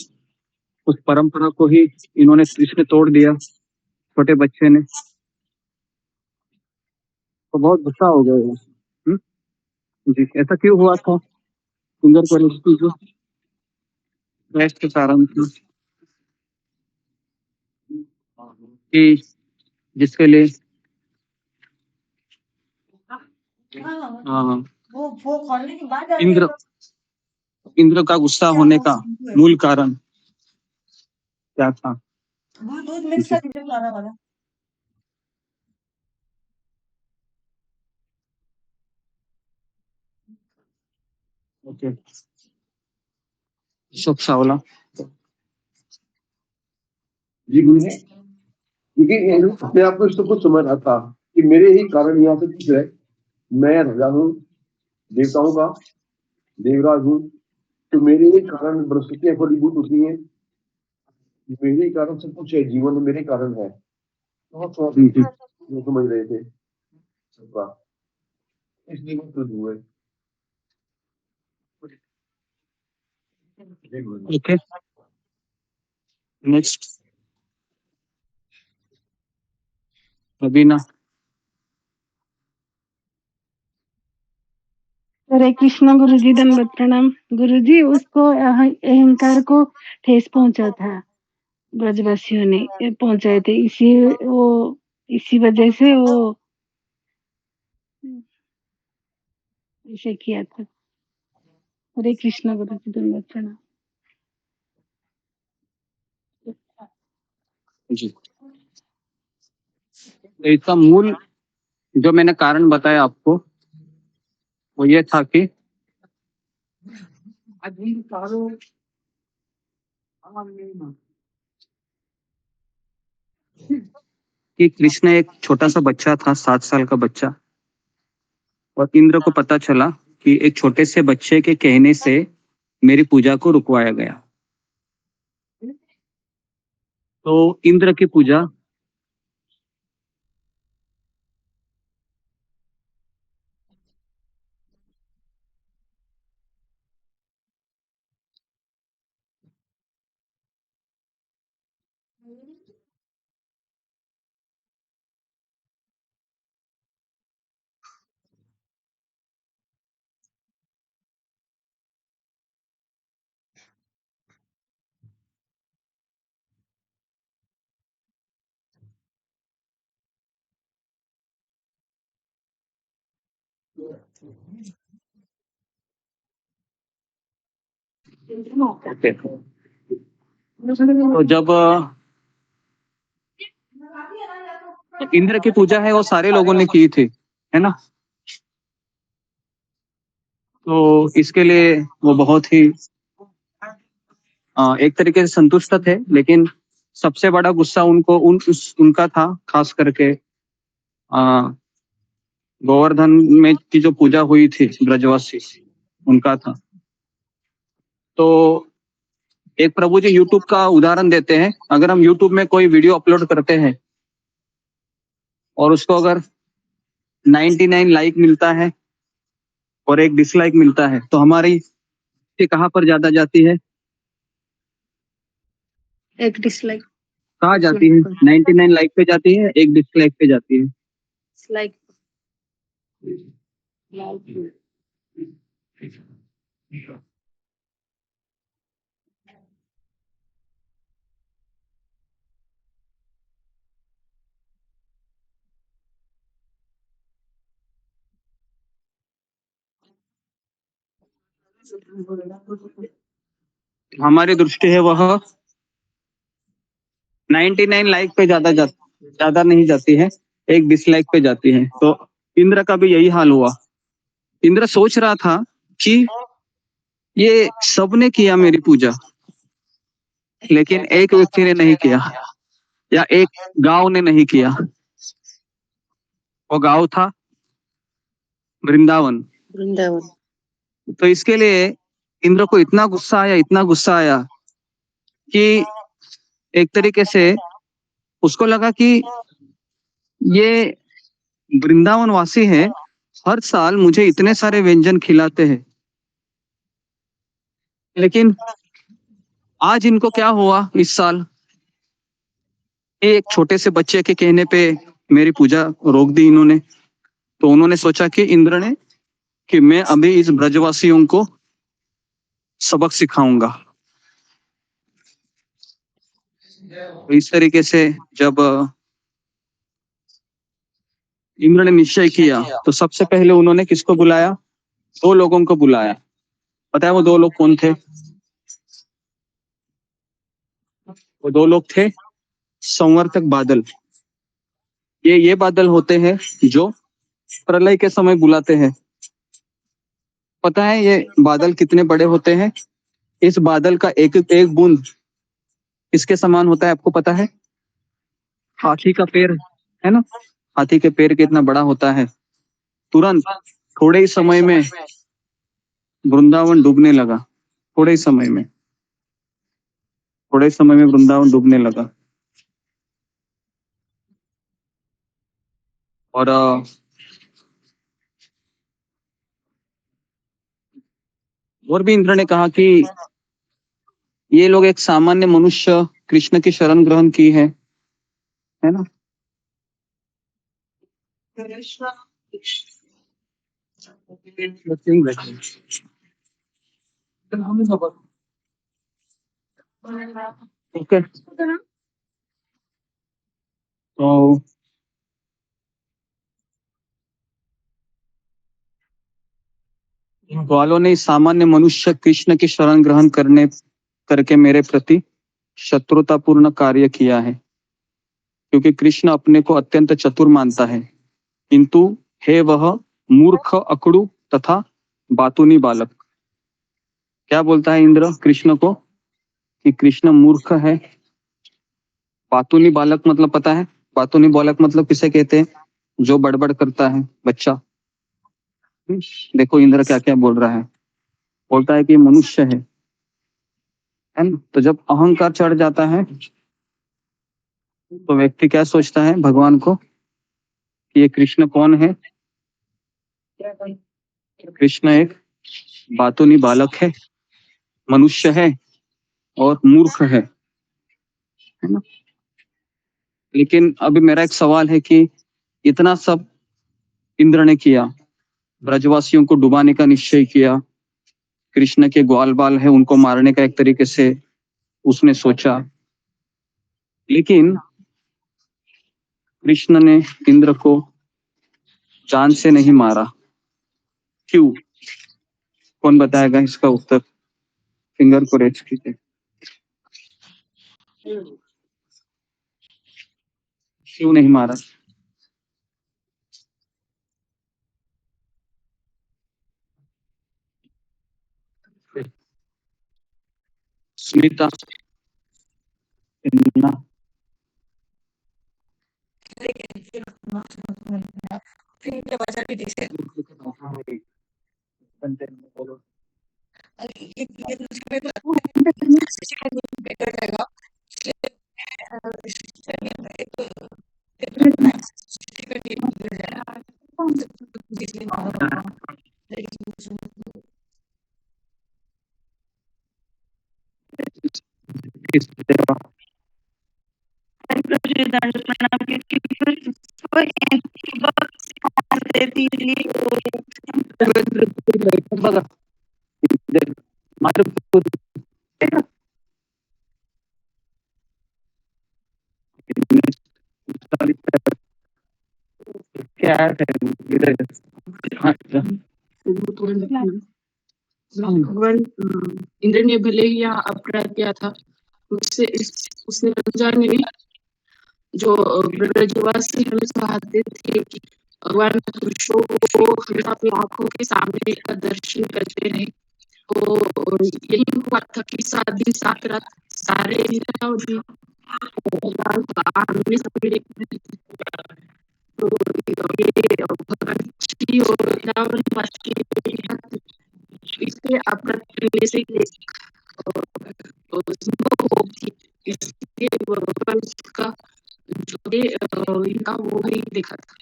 उस परंपरा को ही इन्होंने इसने तोड़ दिया, छोटे बच्चे ने। तो बहुत गुस्सा हो गए वो। जी, ऐसा क्यों हुआ था? इंद्र परिस्थिति जो क्रैश के कारण था कि जिसके लिए हाँ हाँ, वो खोलने के बाद जाके इंद्र इंद्र का गुस्सा होने का मूल कारण क्या था? वो दूध मिक्स जी, कर दीजिए सारा वाला। ओके, अशोक चावला। जी गुरु जी, क्योंकि इंद्र अपने आप को इसको कुछ समझ रहा था कि मेरे ही कारण यहाँ से कुछ है, मैं राजा हूँ, देवताओं का देवराज हूँ, तो मेरे ही कारण बृहस्पतियां फलीभूत होती हैं, मेरे ही कारण सब कुछ है, जीवन मेरे कारण है। बहुत वो समझ रहे थे सबका, इसलिए वो क्रुद्ध हुए। जी गुरु जी। Okay, next Rabina. हरे कृष्णा गुरुजी, दंडवत प्रणाम। गुरुजी, उसको अहंकार को ठेस पहुंचा था, ब्रजवासियों ने पहुंचाए थे, इसी वजह से वो ऐसे किया था। हरे कृष्णा गुरुजी, दंडवत प्रणाम। जी, तो इसका मूल जो मैंने कारण बताया आपको वो ये था कि कृष्ण एक छोटा सा बच्चा था, 7 साल का बच्चा, और इंद्र को पता चला कि एक छोटे से बच्चे के कहने से मेरी पूजा को रुकवाया गया। तो इंद्र की पूजा ओके। तो जब इंद्र की पूजा है वो सारे लोगों ने की थी, है ना? तो इसके लिए वो बहुत ही एक तरीके से संतुष्ट थे, लेकिन सबसे बड़ा गुस्सा उनका था, खास करके गोवर्धन में की जो पूजा हुई थी ब्रजवासी, उनका था। तो एक प्रभु जी यूट्यूब का उदाहरण देते हैं। अगर हम यूट्यूब में कोई वीडियो अपलोड करते हैं और उसको अगर 99 लाइक मिलता है और एक डिसलाइक मिलता है, तो हमारी कहाँ पर ज्यादा जाती है? एक डिसलाइक कहाँ जाती है? 99 लाइक पे जाती है, एक डिसलाइक पे जाती है। लाइक हमारी दृष्टि है वह 99 लाइक पे ज्यादा नहीं जाती है, एक डिसलाइक पे जाती है। तो इंद्र का भी यही हाल हुआ। इंद्र सोच रहा था कि ये सबने किया मेरी पूजा, लेकिन एक व्यक्ति ने नहीं किया, या एक गांव ने नहीं किया। वो गांव था वृंदावन। तो इसके लिए इंद्र को इतना गुस्सा आया कि एक तरीके से उसको लगा कि ये वृंदावन वासी है, हर साल मुझे इतने सारे व्यंजन खिलाते हैं, लेकिन आज इनको क्या हुआ इस साल? ये एक छोटे से बच्चे के कहने पे मेरी पूजा रोक दी इन्होंने। तो उन्होंने सोचा कि इंद्र ने कि मैं अभी इस ब्रजवासियों को सबक सिखाऊंगा। तो इस तरीके से जब इंद्र ने निश्चय किया, तो सबसे पहले उन्होंने किसको बुलाया? 2 लोगों को बुलाया। पता है वो 2 लोग कौन थे? वो 2 लोग थे संवर्तक बादल। ये बादल होते हैं जो प्रलय के समय बुलाते हैं। पता है ये बादल कितने बड़े होते हैं? इस बादल का एक एक बूंद इसके समान होता है, आपको पता है? हाथी का पैर, है ना? हाथी के पैर कितना बड़ा होता है। तुरंत थोड़े ही समय में वृंदावन डूबने लगा। थोड़े समय में वृंदावन डूबने लगा। और भी इंद्र ने कहा कि ये लोग एक सामान्य मनुष्य कृष्ण की शरण ग्रहण की है ना? ओके। तो ग्वालों ने सामान्य मनुष्य कृष्ण की शरण ग्रहण करके मेरे प्रति शत्रुतापूर्ण कार्य किया है, क्योंकि कृष्ण अपने को अत्यंत चतुर मानता है, किंतु है वह मूर्ख, अकड़ू तथा बातूनी बालक। क्या बोलता है इंद्र कृष्ण को? कि कृष्ण मूर्ख है। बातूनी बालक मतलब पता है? बातूनी बालक मतलब किसे कहते हैं? जो बड़बड़ करता है, बच्चा। देखो इंद्र क्या क्या बोल रहा है। बोलता है कि मनुष्य है ना? तो जब अहंकार चढ़ जाता है तो व्यक्ति क्या सोचता है भगवान को कि ये कृष्ण कौन है? कृष्ण एक बातूनी बालक है, मनुष्य है और मूर्ख है ना? लेकिन अभी मेरा एक सवाल है कि इतना सब इंद्र ने किया, ब्रजवासियों को डुबाने का निश्चय किया, कृष्ण के ग्वाल बाल है उनको मारने का एक तरीके से उसने सोचा, लेकिन कृष्ण ने इंद्र को जान से नहीं मारा। क्यों? कौन बताएगा इसका उत्तर? फिंगर को रेज कीजिए। क्यों नहीं मारा? सुनीता, लेकिन फिर इनके वजह भी दिसे ये मुझे बेटर रहेगा क्या है इंद्र ने भले ही यहाँ अपराध किया था, उसने रमजान में भी जो ब्रजवासी हमें चाहते थे कि भगवान पुरुषों को हमेशा अपनी आंखों के सामने का दर्शन करते रहे, तो यही हुआ था कि 7 दिन 7 रात सारे इंद्र हमने सबने तो ये भगवान श्री और रावण इससे अपराध से संभव होगी, इसलिए भगवान का जो इनका वो ही देखा था।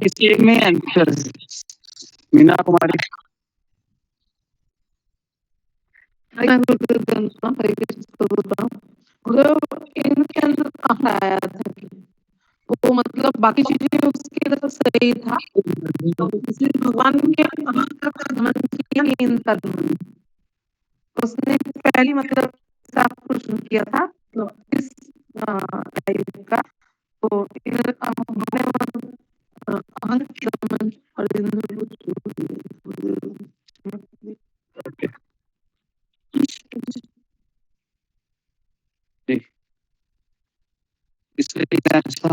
इसलिए में आंसर मीना कुमारी इनके अंदर कहाँ आया था कि वो मतलब बाकी चीजें उसके तरफ सही था, इसलिए भगवान के इनका उसने पहली मतलब साफ कुछ किया था तो इस टाइप का तो इसलिए क्या अच्छा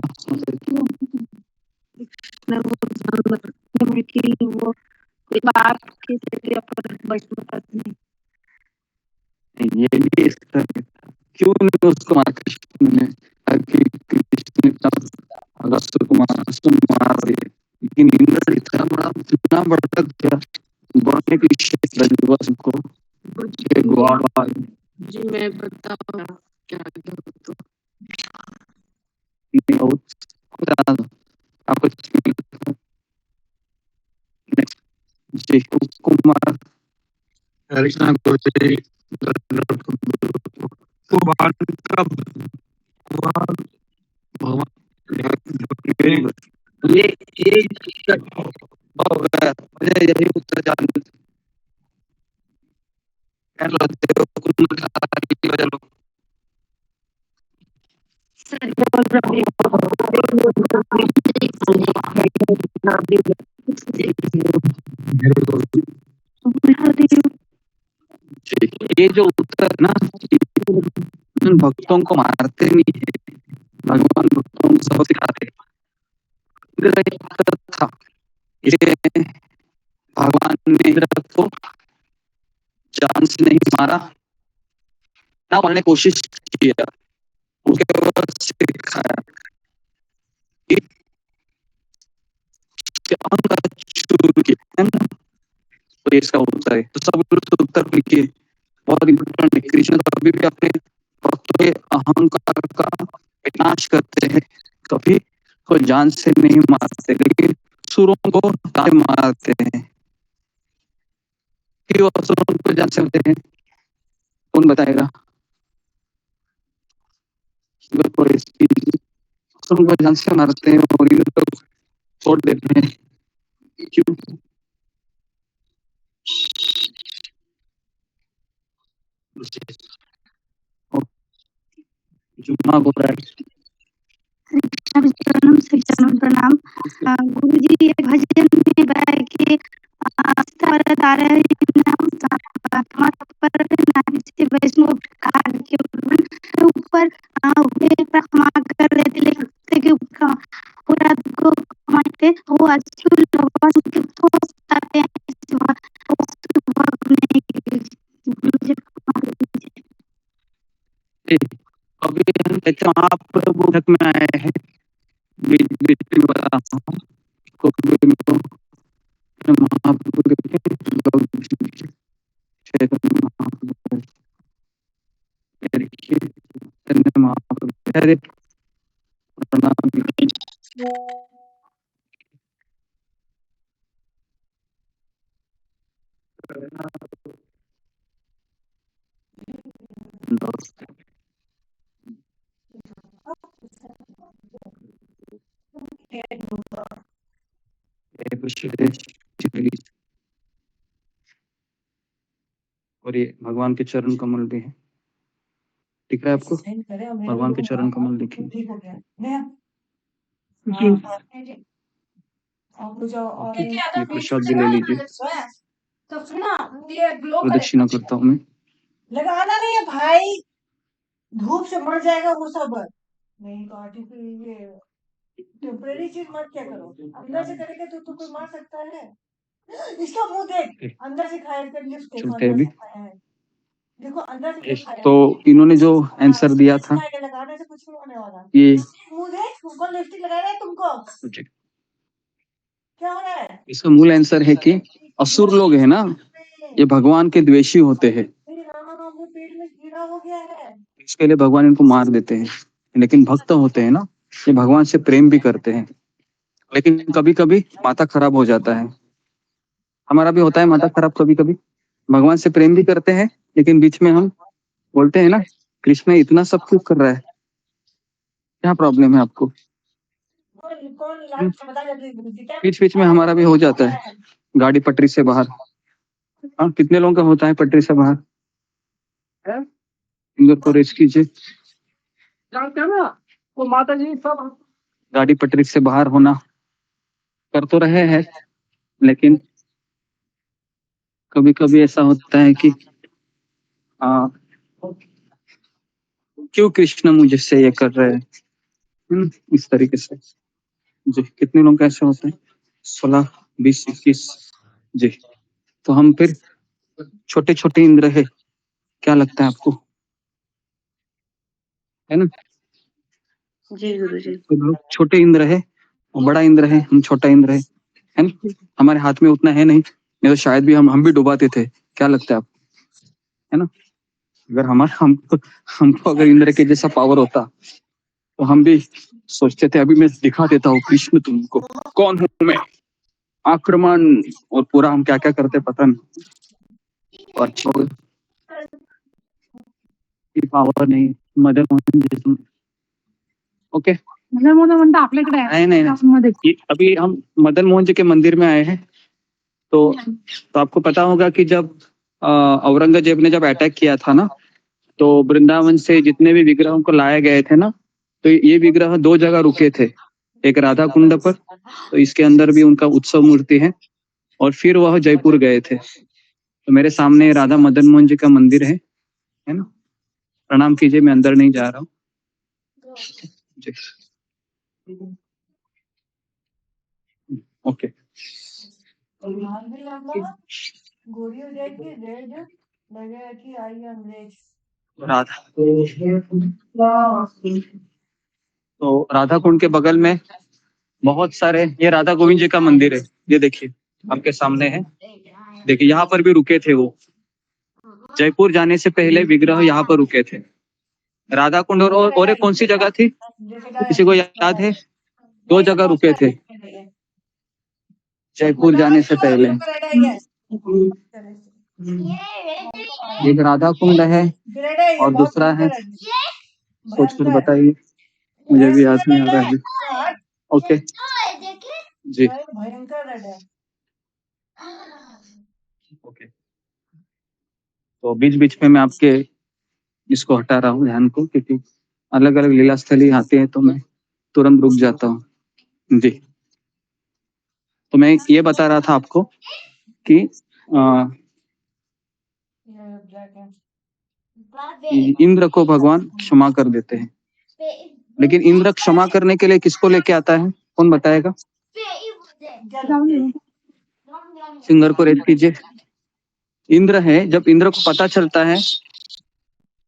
वो बाप के जरिए अपन नहीं ये भी इसका क्यों नहीं उसको मार कृष्ण ने कृष्ण मार दिए, लेकिन इंद्र इतना बड़ा क्या बढ़ने के लिए को जी मैं बताऊँ क्या तो आपको जी कुमार कृष्ण को ये मुझे यही उत्तर जानना ये जो उत्तर ना उन भक्तों को मारते नहीं है, भगवान भक्तों को सबक सिखाते था, इसलिए भगवान ने इंद्र को जान से नहीं मारा ना मारने की कोशिश किया, उसके बाद सिखाया है ना। तो इसका उत्तर है, तो सब उत्तर लिखिए, बहुत इंपॉर्टेंट है। कृष्ण कभी भी अपने भक्तों ये अहंकार का विनाश करते हैं, कभी को जान से नहीं मारते, लेकिन असुरों को जान मारते हैं। कि वो असुरों को जान से मारते हैं, कौन बताएगा? असुरों को जान से मारते हैं और इन लोग छोड़ देते हैं, क्यों? जुम्मा बोल रहा है। प्रणाम। गुरु जी ये भजन में गाया कि वैष्णव के ऊपर क्षमा कर रहे थे, लेकिन के अपराध को कमाते वो असुर लोग के ठोस आते हैं। अभी हम कहते हैं महाप्रभु तक में आए हैं, बीच बीच में बता रहा हूँ को महाप्रभु के लोग चैतन्य महाप्रभु चैतन्य महाप्रभु अरे प्रणाम। और ये भगवान के चरण कमल भी है, दिख रहा है आपको? भगवान के चरण कमल देखिए। ये प्रसाद भी ले लीजिए। प्रदक्षिणा करता हूँ मैं। लगाना नहीं है भाई, धूप से मर जाएगा वो सब। नहीं तो आर्टिफिशियल ये टेम्परेरी चीज मत क्या करो, अंदर से करेगा तो कोई मार सकता है। इसका मुंह देख, अंदर से खाया कर लिफ्ट चलते हैं अभी। देखो अंदर से खाया। तो इन्होंने जो आंसर दिया था लगाने से कुछ नहीं होने वाला। ये मुंह देख, तुमको लिपस्टिक लगा रहा है तुमको क्या हो रहा है? इसका मूल आंसर है कि असुर लोग है ना, ये भगवान के द्वेषी होते हैं, पेट में कीड़ा हो गया है, इसके लिए भगवान इनको मार देते हैं। लेकिन भक्त होते हैं ना, ये भगवान से प्रेम भी करते हैं, लेकिन कभी कभी माथा खराब हो जाता है। हमारा भी होता है माथा खराब कभी कभी, भगवान से प्रेम भी करते हैं, लेकिन बीच में हम बोलते हैं ना कृष्ण इतना सब क्यों कर रहा है, क्या प्रॉब्लम है आपको? बीच बीच में हमारा भी हो जाता है, गाड़ी पटरी से बाहर। हाँ, कितने लोगों का होता है पटरी से बाहर? इंदौर को रेस कीजिए। वो माता जी सब गाड़ी पटरी से बाहर होना कर तो रहे हैं, लेकिन कभी कभी ऐसा होता है कि क्यों कृष्ण मुझे से ये कर रहे हैं, इस तरीके से। जी कितने लोग ऐसे होते हैं? 16, 20, 21 जी। तो हम फिर छोटे छोटे इंद्र है, क्या लगता है आपको? है ना जी गुरुजी। तो लोग छोटे इंद्र है और बड़ा इंद्र है, हम छोटा इंद्र है ना? हमारे हाथ में उतना है नहीं तो शायद भी हम भी डुबाते थे, क्या लगता है आपको? है ना? अगर हमको अगर इंद्र के जैसा पावर होता तो हम भी सोचते थे अभी मैं दिखा देता हूँ कृष्ण तुमको कौन हूँ मैं, आक्रमण, और पूरा हम क्या क्या करते पता नहीं। और पावर नहीं, मदर मोहन ओके नहीं नहीं नहीं। अभी हम मदन मोहन जी के मंदिर में आए हैं, तो आपको पता होगा कि जब औरंगजेब ने जब अटैक किया था ना, तो वृंदावन से जितने भी विग्रहों को लाए गए थे ना, तो ये विग्रह 2 जगह रुके थे, एक राधा कुंड पर, तो इसके अंदर भी उनका उत्सव मूर्ति है, और फिर वह जयपुर गए थे। तो मेरे सामने राधा मदन मोहन जी का मंदिर है ना? प्रणाम कीजिए, मैं अंदर नहीं जा रहा हूँ जी। ओके गोरी हो जाएगी रेड लगेगा कि आई एम रिच। राधा तो राधा कुंड के बगल में बहुत सारे, ये राधा गोविंद जी का मंदिर है, ये देखिए आपके सामने है, देखिए यहाँ पर भी रुके थे वो, जयपुर जाने से पहले विग्रह यहाँ पर रुके थे, राधा कुंड और एक कौन सी जगह थी, किसी को याद है? 2 जगह रुके थे जयपुर जाने से पहले। एक राधा कुंड है और दूसरा है, सोच कर बताइए, मुझे भी याद नहीं आ रहा है। ओके जी, भयंकर है। ओके। तो बीच बीच में मैं आपके इसको हटा रहा हूँ ध्यान को, क्योंकि अलग अलग लीला स्थली आते हैं तो मैं तुरंत रुक जाता हूँ जी। तो मैं ये बता रहा था आपको कि इंद्र को भगवान क्षमा कर देते हैं, लेकिन इंद्र क्षमा करने के लिए किसको लेके आता है, कौन बताएगा? सिंगर को रेट कीजिए। इंद्र है, जब इंद्र को पता चलता है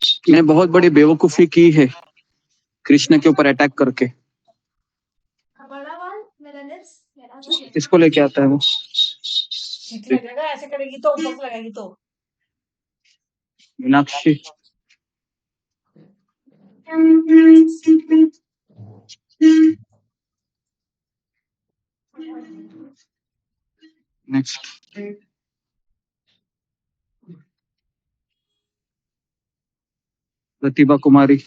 कि मैंने बहुत बड़ी बेवकूफी की है कृष्ण के ऊपर अटैक करके, किसको लेके आता है वो? लगेगा ऐसे करेगी तो ऊपर से लगाएगी तो मीनाक्षी। नेक्स्ट प्रतिभा कुमारी।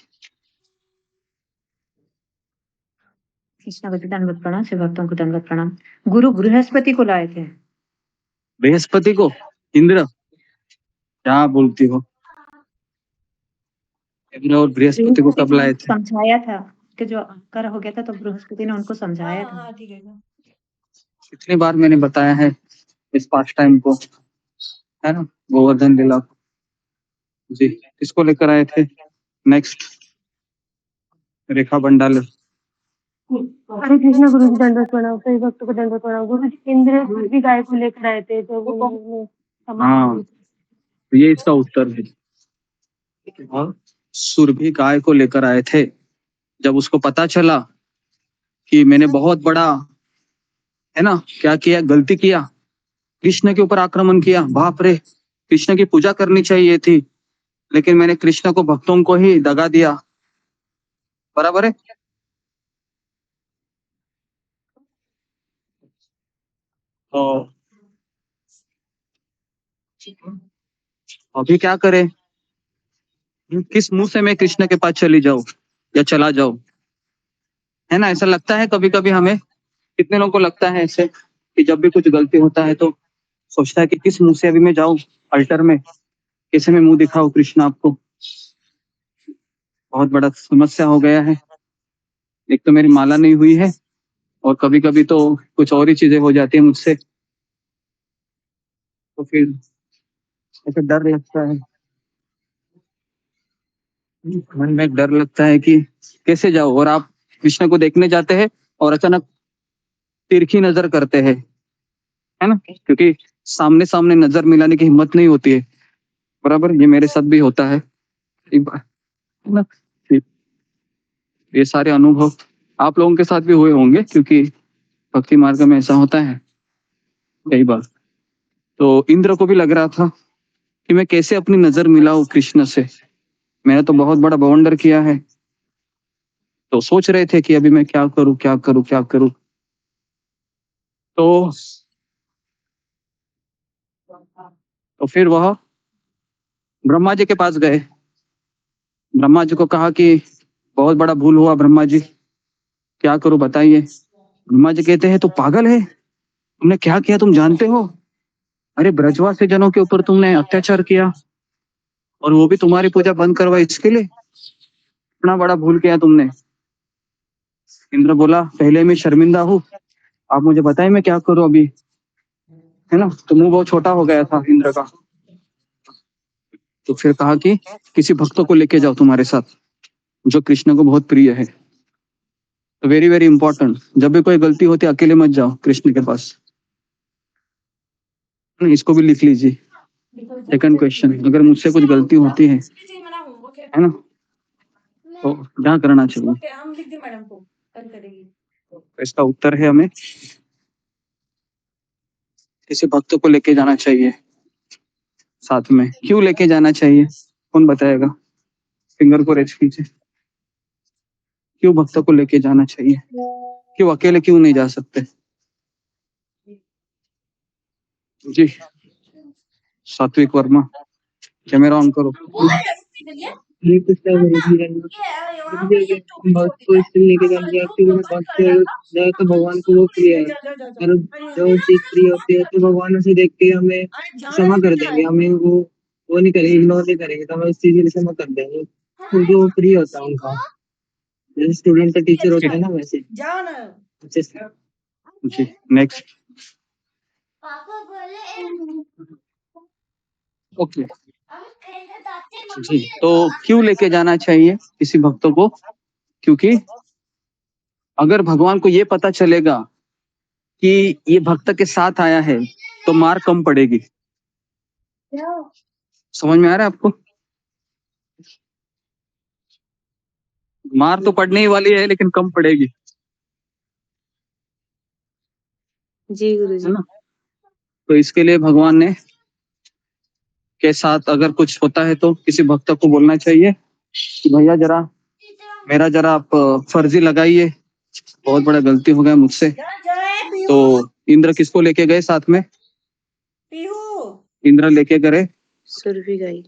कृष्ण भक्ति दंडवत प्रणाम, शिव भक्तों को दंडवत प्रणाम। गुरु बृहस्पति को लाए थे। बृहस्पति को? इंद्र? क्या बोलती हो? इंद्र और बृहस्पति को कब लाए थे? समझाया था कि जो अहंकार हो गया था तो बृहस्पति ने उनको समझाया था। ठीक है। कितनी बार मैंने बताया है इस पास्ट टाइम को, है ना, गोवर्धन लीला जी। किसको लेकर आए थे? नेक्स्ट रेखा बंडाल। हरे कृष्ण गुरु जी दंडवत प्रणाम, कई भक्तों को दंडवत प्रणाम। गुरु जी इंद्र भी गाय को लेकर आए थे तो हाँ, तो ये इसका उत्तर है। और सुरभि गाय को लेकर आए थे जब उसको पता चला कि मैंने बहुत बड़ा, है ना, क्या किया, गलती किया, कृष्ण के ऊपर आक्रमण किया। बाप रे, कृष्ण की पूजा करनी चाहिए थी, लेकिन मैंने कृष्ण को, भक्तों को ही दगा दिया। बराबर है। तो अभी क्या करें? किस मुंह से मैं कृष्ण के पास चली जाऊं या चला जाऊं, है ना? ऐसा लगता है कभी कभी हमें। कितने लोगों को लगता है ऐसे कि जब भी कुछ गलती होता है तो सोचता है कि किस मुंह से अभी मैं जाऊं अल्टर में, कैसे मैं मुंह दिखाऊं कृष्ण आपको। बहुत बड़ा समस्या हो गया है। एक तो मेरी माला नहीं हुई है और कभी कभी तो कुछ और ही चीजें हो जाती है मुझसे, तो फिर ऐसा डर लगता है, मन में एक डर लगता है कि कैसे जाओ। और आप कृष्ण को देखने जाते हैं और अचानक तिरछी नजर करते हैं, है ना, क्योंकि सामने सामने नजर मिलाने की हिम्मत नहीं होती है। बराबर, ये मेरे साथ भी होता है एक बार, है ना। ये सारे अनुभव आप लोगों के साथ भी हुए होंगे, क्योंकि भक्ति मार्ग में ऐसा होता है कई बार। तो इंद्र को भी लग रहा था कि मैं कैसे अपनी नजर मिलाऊं कृष्ण से, मैंने तो बहुत बड़ा बवंडर किया है। तो सोच रहे थे कि अभी मैं क्या करूं, क्या करूं, क्या करूं। तो फिर वह ब्रह्मा जी के पास गए। ब्रह्मा जी को कहा कि बहुत बड़ा भूल हुआ ब्रह्मा जी, क्या करूं बताइए। ब्रह्मा जी कहते हैं, तो पागल है, तुमने क्या किया तुम जानते हो? अरे ब्रजवासी जनों के ऊपर तुमने अत्याचार किया और वो भी तुम्हारी पूजा बंद करवाई, इसके लिए इतना बड़ा भूल किया तुमने। इंद्र बोला, पहले मैं शर्मिंदा हूँ, आप मुझे बताइए मैं क्या करूं अभी, है ना। तो मुंह बहुत छोटा हो गया था इंद्र का। तो फिर कहा कि किसी भक्तों को लेके जाओ तुम्हारे साथ जो कृष्ण को बहुत प्रिय है। तो वेरी वेरी इंपॉर्टेंट, जब भी कोई गलती होती है अकेले मत जाओ कृष्ण के पास। इसको भी लिख लीजिए। सेकंड क्वेश्चन, अगर मुझसे कुछ गलती होती है ना, तो क्या करना चाहिए? हम लिख दें मैडम को, कल करेगी। तो इसका उत्तर है, हमें किसी भक्त को लेके जाना चाहिए साथ में। क्यों लेके जाना चाहिए, कौन बताएगा? फिंगर को रेस्ट कीजिए। क्यों भक्त को लेके जाना चाहिए? क्यों अकेले क्यों नहीं जा सकते? जी सात्विक वर्मा, कैमरा ऑन करो। हरे कृष्णा गुरुजी गुरुजी अगर भक्त को इसलिए लेके जाना चाहिए क्योंकि भक्त जो तो भगवान को वो प्रिय है और जो चीज प्रिय होती है तो भगवान उसे देख के हमें क्षमा कर देंगे, हमें वो नहीं करेंगे, इग्नोर नहीं करेंगे, तो हमें उस चीज के लिए क्षमा कर देंगे क्योंकि वो प्रिय होता है उनका। जैसे स्टूडेंट का टीचर होता है ना वैसे। अच्छे से जी नेक्स्ट। ओके जी, तो क्यों लेके जाना चाहिए किसी भक्त को? क्योंकि अगर भगवान को ये पता चलेगा कि ये भक्त के साथ आया है तो मार कम पड़ेगी। समझ में आ रहा है आपको? मार तो पड़ने ही वाली है लेकिन कम पड़ेगी। जी गुरुजी। है ना? तो इसके लिए भगवान ने के साथ अगर कुछ होता है तो किसी भक्त को बोलना चाहिए कि भैया जरा मेरा जरा आप फर्जी लगाइए, बहुत बड़ा गलती हो गया मुझसे। तो इंद्र किसको लेके गए साथ में? इंद्र लेके गए सुरभि गाय,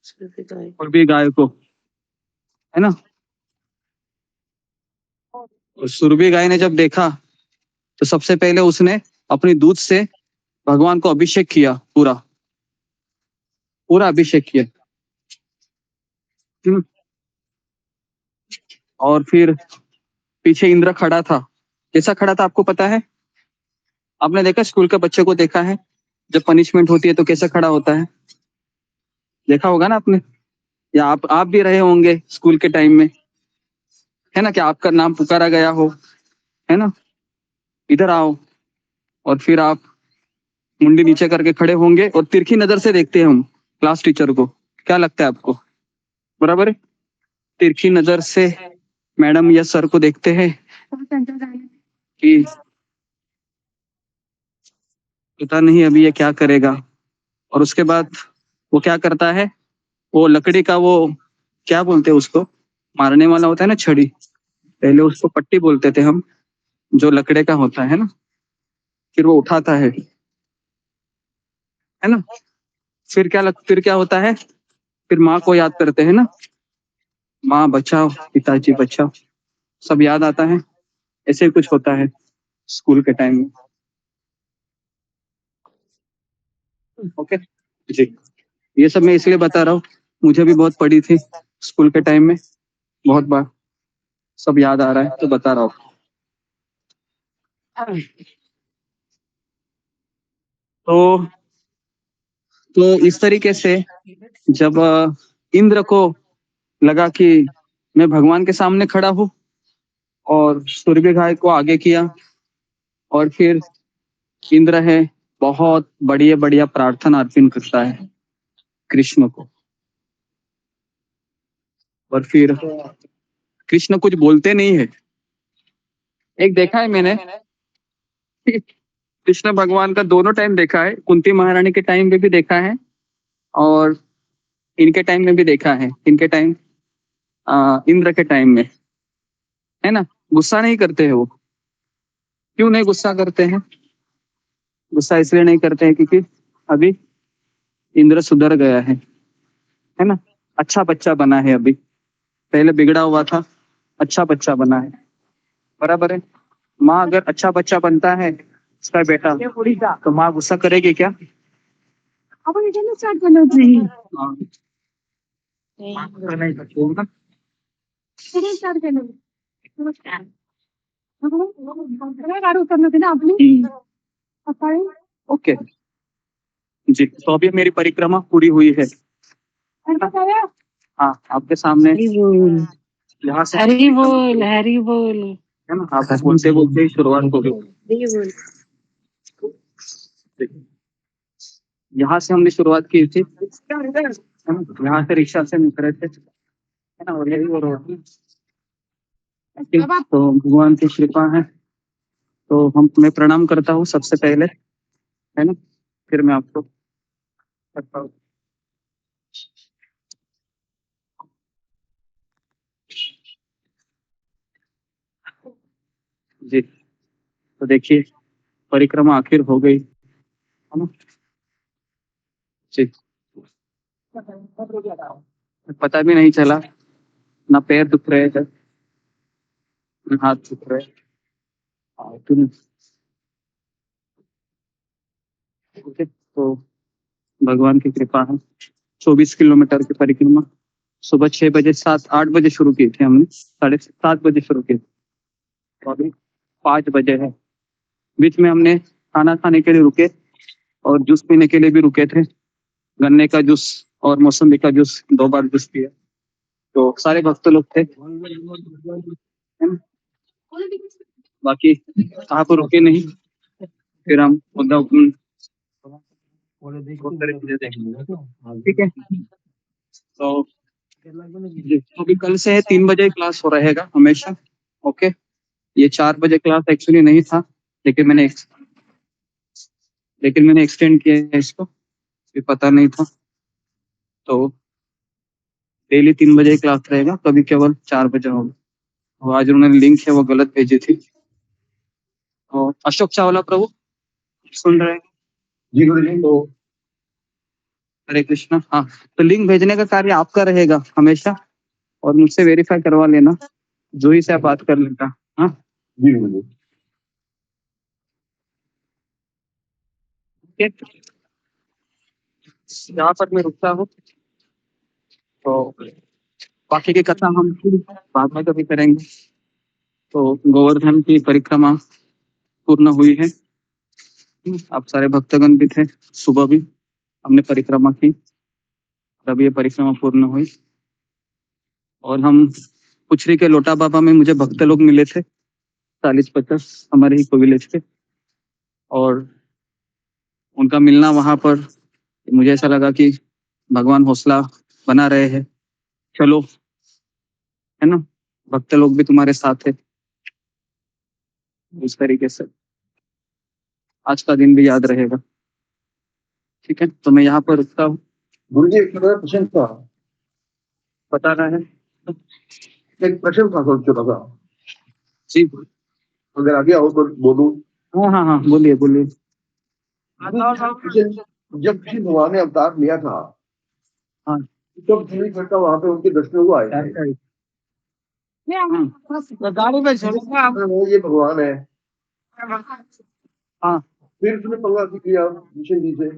सुरभि गाय। और भी गाय को, है ना? और सुरभि गाय ने जब देखा तो सबसे पहले उसने अपनी दूध से भगवान को अभिषेक किया, पूरा पूरा अभिषेक किया। और फिर पीछे इंद्र खड़ा था। कैसा खड़ा था आपको पता है? आपने देखा स्कूल के बच्चे को देखा है जब पनिशमेंट होती है तो कैसे खड़ा होता है? देखा होगा ना आपने, या आप भी रहे होंगे स्कूल के टाइम में, है ना? कि आपका नाम पुकारा गया हो, है ना, इधर आओ, और फिर आप मुंडी नीचे करके खड़े होंगे और तिरछी नजर से देखते हैं हम क्लास टीचर को। क्या लगता है आपको? बराबर है? तिरछी नजर से मैडम या सर को देखते हैं कि पता नहीं अभी ये क्या करेगा। और उसके बाद वो क्या करता है, वो लकड़ी का वो क्या बोलते हैं उसको, मारने वाला होता है ना, छड़ी, पहले उसको पट्टी बोलते थे हम, जो लकड़े का होता है ना, फिर वो उठाता है ना? फिर क्या होता है? फिर माँ को याद करते हैं ना, माँ बचाओ, पिताजी बचाओ, सब याद आता है। ऐसे ही कुछ होता है स्कूल के टाइम में। ओके जी, ये सब मैं इसलिए बता रहा हूँ, मुझे भी बहुत पड़ी थी स्कूल के टाइम में, बहुत बार, सब याद आ रहा है तो बता रहा हूँ। तो इस तरीके से जब इंद्र को लगा कि मैं भगवान के सामने खड़ा हूँ, और सूर्य गाय को आगे किया, और फिर इंद्र है बहुत बढ़िया बढ़िया प्रार्थना अर्पण करता है कृष्ण को, और फिर कृष्ण कुछ बोलते नहीं है। एक देखा है मैंने, कृष्ण भगवान का दोनों टाइम देखा है, कुंती महारानी के टाइम में भी देखा है और इनके टाइम में भी देखा है। इनके टाइम इंद्र के टाइम में, है ना? गुस्सा नहीं करते हैं वो। क्यों नहीं गुस्सा करते हैं? गुस्सा इसलिए नहीं करते हैं क्योंकि अभी इंद्र सुधर गया है ना? अच्छा बच्चा बना है अभी, पहले बिगड़ा हुआ था, अच्छा बच्चा बना है। बराबर है? माँ अगर अच्छा बच्चा बनता है उसका बेटा, तो माँ गुस्सा करेगी क्या? नहीं। हाँ, माँ गुस्सा नहीं करती होगी ना? ओके जी, तो अभी मेरी परिक्रमा पूरी हुई है। हाँ, आपके सामने यहाँ से हरी बोल, हरी बोल। है ना, आप बोलते बोलते ही शुरुआत हो गई। यहाँ से हमने शुरुआत की थी, है ना? यहाँ से रिक्शा से निकले थे, है ना? और यही हो रहा है। तो भगवान की कृपा है, तो मैं प्रणाम करता हूँ सबसे पहले, है ना? फिर मैं आपको करता हूँ। जी, तो देखिए परिक्रमा आखिर हो गई, है ना? जी। पता भी नहीं चला, ना पैर दुख रहे थे, ना हाथ दुख रहे। तुम ओके, तो भगवान की कृपा है। 24 किलोमीटर की परिक्रमा सुबह 6 बजे 7-8 बजे शुरू की थी हमने, 7:30 बजे शुरू की थी, तो अभी 5 बजे है। बीच में हमने खाना खाने के लिए रुके और जूस पीने के लिए भी रुके थे। गन्ने का जूस और मौसमी का जूस 2 बार जूस पिया। तो सारे भक्त लोग थे, है ना? बाकी कहाँ पर रुके नहीं, फिर हम उद्धव बहुत सारी चीजें देखेंगे, ठीक है? तो जी, तो अभी कल से 3 बजे क्लास हो रहेगा हमेशा, ओके? ये 4 बजे क्लास एक्चुअली नहीं था, लेकिन मैंने एक्सटेंड किया है इसको, ये पता नहीं था। तो डेली 3 बजे क्लास रहेगा, कभी केवल 4 बजे होगा। और आज उन्होंने लिंक है वो गलत भेजी थी। और अशोक चावला प्रभु सुन रहे हैं? जी गुरुजी। तो हरे कृष्णा। हाँ, तो लिंक भेजने का कार्य आपका रहेगा हमेशा, और मुझसे वेरीफाई करवा लेना, जूही से आप बात कर लेना। हाँ जी गुरुजी। ठीक है, यहाँ पर मैं रुकता हूँ, तो बाकी की कथा हम बाद में कभी करेंगे। तो गोवर्धन की परिक्रमा पूर्ण हुई है, आप सारे भक्तगण भी थे, सुबह भी हमने परिक्रमा की, तब ये परिक्रमा पूर्ण हुई। और हम पुछरी के लोटा बाबा में मुझे भक्त लोग मिले थे, 40-50 हमारे ही को विलेज के, और उनका मिलना वहां पर मुझे ऐसा लगा कि भगवान हौसला बना रहे हैं, चलो, है ना? भक्त लोग भी तुम्हारे साथ है। इस तरीके से आज का दिन भी याद रहेगा, ठीक है? तो मैं यहाँ पर रुकता हूँ। गुरुजी एक मेरा प्रश्न था, बता रहा है एक प्रश्न था छोटा सा, जी। अगर आगे आओ तो बोलूं। हाँ हाँ हाँ, बोलिए बोलिए। जब किसी भगवान ने अवतार लिया था, हाँ, तब पूरी घटना वहां पे उनके दर्शन को आए थे। गाड़ी में छोड़ो आप। वो ये भगवान है, हाँ, फिर उसने पंगा किया किशन जी से।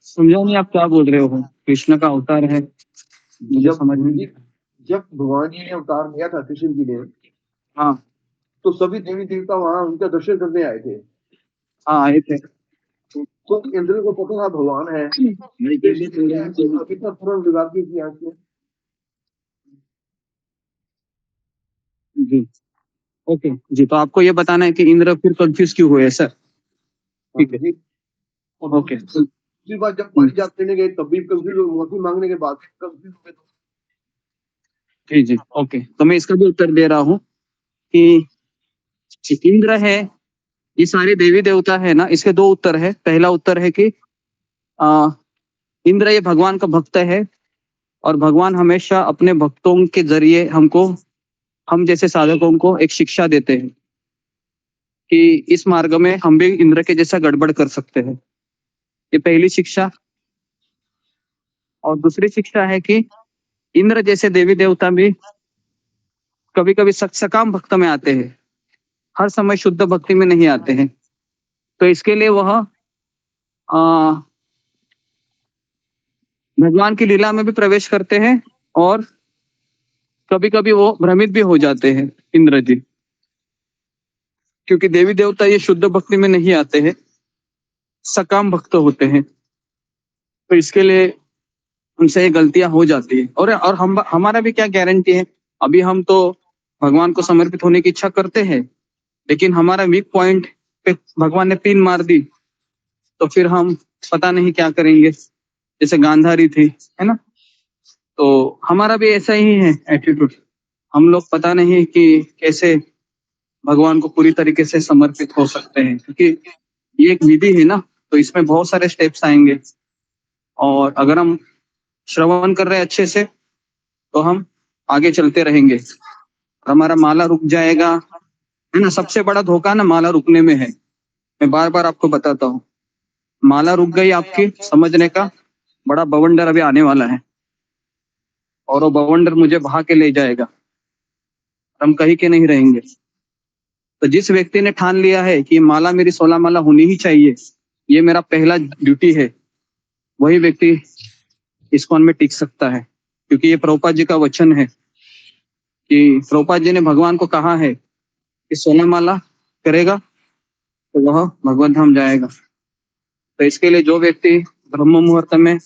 समझा नहीं आप क्या बोल रहे हो, कृष्ण का अवतार है, मुझे समझ नहीं। जब भगवान जी ने अवतार लिया था कृष्ण जी ने, हाँ तो सभी देवी देवता वहां उनका दर्शन करने आए थे। हाँ, आए थे। तो इंद्र को पता था भगवान है, अभी तक पूर्ण विभाग की किया उसने। जी ओके जी, तो आपको ये बताना है कि इंद्र फिर कंफ्यूज क्यों हुए सर? ठीक है, ओके। दूसरी बात, जब पारिजात लेने गए तब भी कंफ्यूज, माफी मांगने के बाद कंफ्यूज हो गए। जी जी ओके, तो मैं इसका भी उत्तर दे रहा हूँ कि इंद्र है, ये सारे देवी देवता है ना, इसके 2 उत्तर है। पहला उत्तर है कि इंद्र ये भगवान का भक्त है, और भगवान हमेशा अपने भक्तों के जरिए हमको, हम जैसे साधकों को एक शिक्षा देते हैं कि इस मार्ग में हम भी इंद्र के जैसा गड़बड़ कर सकते हैं। ये पहली शिक्षा। और दूसरी शिक्षा है कि इंद्र जैसे देवी देवता भी कभी कभी सकाम भक्त में आते हैं, हर समय शुद्ध भक्ति में नहीं आते हैं। तो इसके लिए वह भगवान की लीला में भी प्रवेश करते हैं, और कभी कभी वो भ्रमित भी हो जाते हैं इंद्र जी, क्योंकि देवी देवता ये शुद्ध भक्ति में नहीं आते हैं, सकाम भक्त होते हैं। तो इसके लिए उनसे ये गलतियां हो जाती है। और हम हमारा भी क्या गारंटी है, अभी हम तो भगवान को समर्पित होने की इच्छा करते हैं, लेकिन हमारा वीक पॉइंट पे भगवान ने पिन मार दी, तो फिर हम पता नहीं क्या करेंगे, जैसे गांधारी थी, है ना? तो हमारा भी ऐसा ही है एटीट्यूड, हम लोग पता नहीं कि कैसे भगवान को पूरी तरीके से समर्पित हो सकते हैं, क्योंकि ये एक विधि है ना, तो इसमें बहुत सारे स्टेप्स आएंगे। और अगर हम श्रवण कर रहे हैं अच्छे से, तो हम आगे चलते रहेंगे। हमारा माला रुक जाएगा, है ना। सबसे बड़ा धोखा ना माला रुकने में है। मैं बार बार आपको बताता हूँ, माला रुक गई आपकी, समझने का बड़ा बवंडर अभी आने वाला है, और वो बवंडर मुझे बहा के ले जाएगा, हम कहीं के नहीं रहेंगे। तो जिस व्यक्ति ने ठान लिया है कि माला मेरी 16 माला होनी ही चाहिए, ये मेरा पहला ड्यूटी है, वही व्यक्ति इस्कॉन में टिक सकता है। क्योंकि ये प्रभुपाद जी का वचन है कि प्रभुपाद जी ने भगवान को कहा है कि 16 माला करेगा तो वह भगवत धाम जाएगा। तो इसके लिए जो व्यक्ति ब्रह्म मुहूर्त में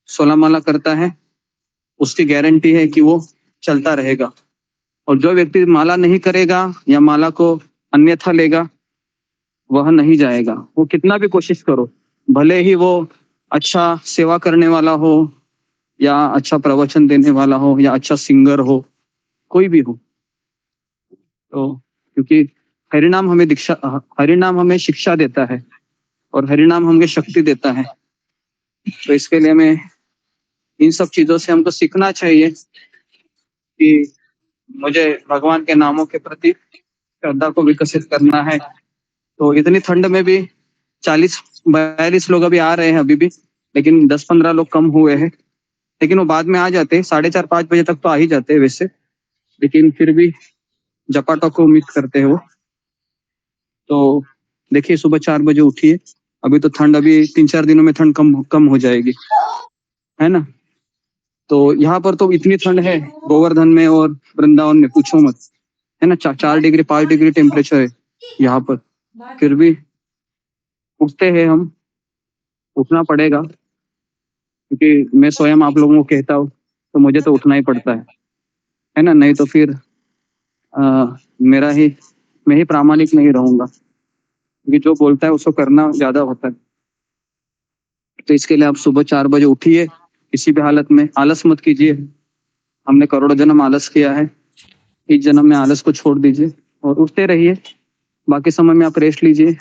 16 माला करता है, उसकी गारंटी है कि वो चलता रहेगा। और जो व्यक्ति माला नहीं करेगा या माला को अन्यथा लेगा, वह नहीं जाएगा। वो कितना भी कोशिश करो, भले ही वो अच्छा सेवा करने वाला हो, या अच्छा प्रवचन देने वाला हो, या अच्छा सिंगर हो, कोई भी हो। तो क्योंकि हरिनाम हमें शिक्षा देता है, और हरिनाम हमें शक्ति देता है। तो इसके लिए हमें इन सब चीजों से हमको सीखना चाहिए कि मुझे भगवान के नामों के प्रति श्रद्धा को विकसित करना है। तो इतनी ठंड में भी 40-42 लोग अभी आ रहे हैं अभी भी, लेकिन 10-15 लोग कम हुए हैं। लेकिन वो बाद में आ जाते, 4:30-5 बजे तक तो आ ही जाते हैं वैसे, लेकिन फिर भी जपाटा को उम्मीद करते हैं वो। तो देखिए, सुबह 4 बजे उठिए। अभी तो ठंड, अभी 3-4 दिनों में ठंड कम हो जाएगी, है ना। तो यहाँ पर तो इतनी ठंड है गोवर्धन में और वृंदावन में, पूछो मत, है ना। 4 डिग्री 5 डिग्री टेम्परेचर है यहाँ पर। फिर भी उठते हैं हम, उठना पड़ेगा, क्योंकि मैं स्वयं आप लोगों को कहता हूँ तो मुझे तो उठना ही पड़ता है ना। नहीं तो फिर मैं ही प्रामाणिक नहीं रहूंगा, क्योंकि जो बोलता है उसको करना ज्यादा होता है। तो इसके लिए आप सुबह 4 बजे उठिए, किसी भी हालत में आलस मत कीजिए। हमने करोड़ों जन्म आलस किया है, इस जन्म में आलस को छोड़ दीजिए और उठते रहिए। बाकी समय में आप रेस्ट लीजिए,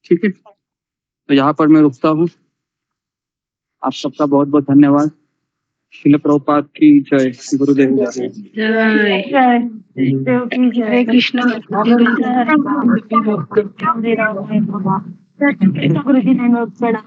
ठीक है। तो यहाँ पर मैं रुकता हूँ। आप सबका बहुत बहुत धन्यवाद। श्रील प्रभुपाद की जय। गुरुदेव जय। हरे कृष्ण। गुरुजी धन्यवाद प्रणाम।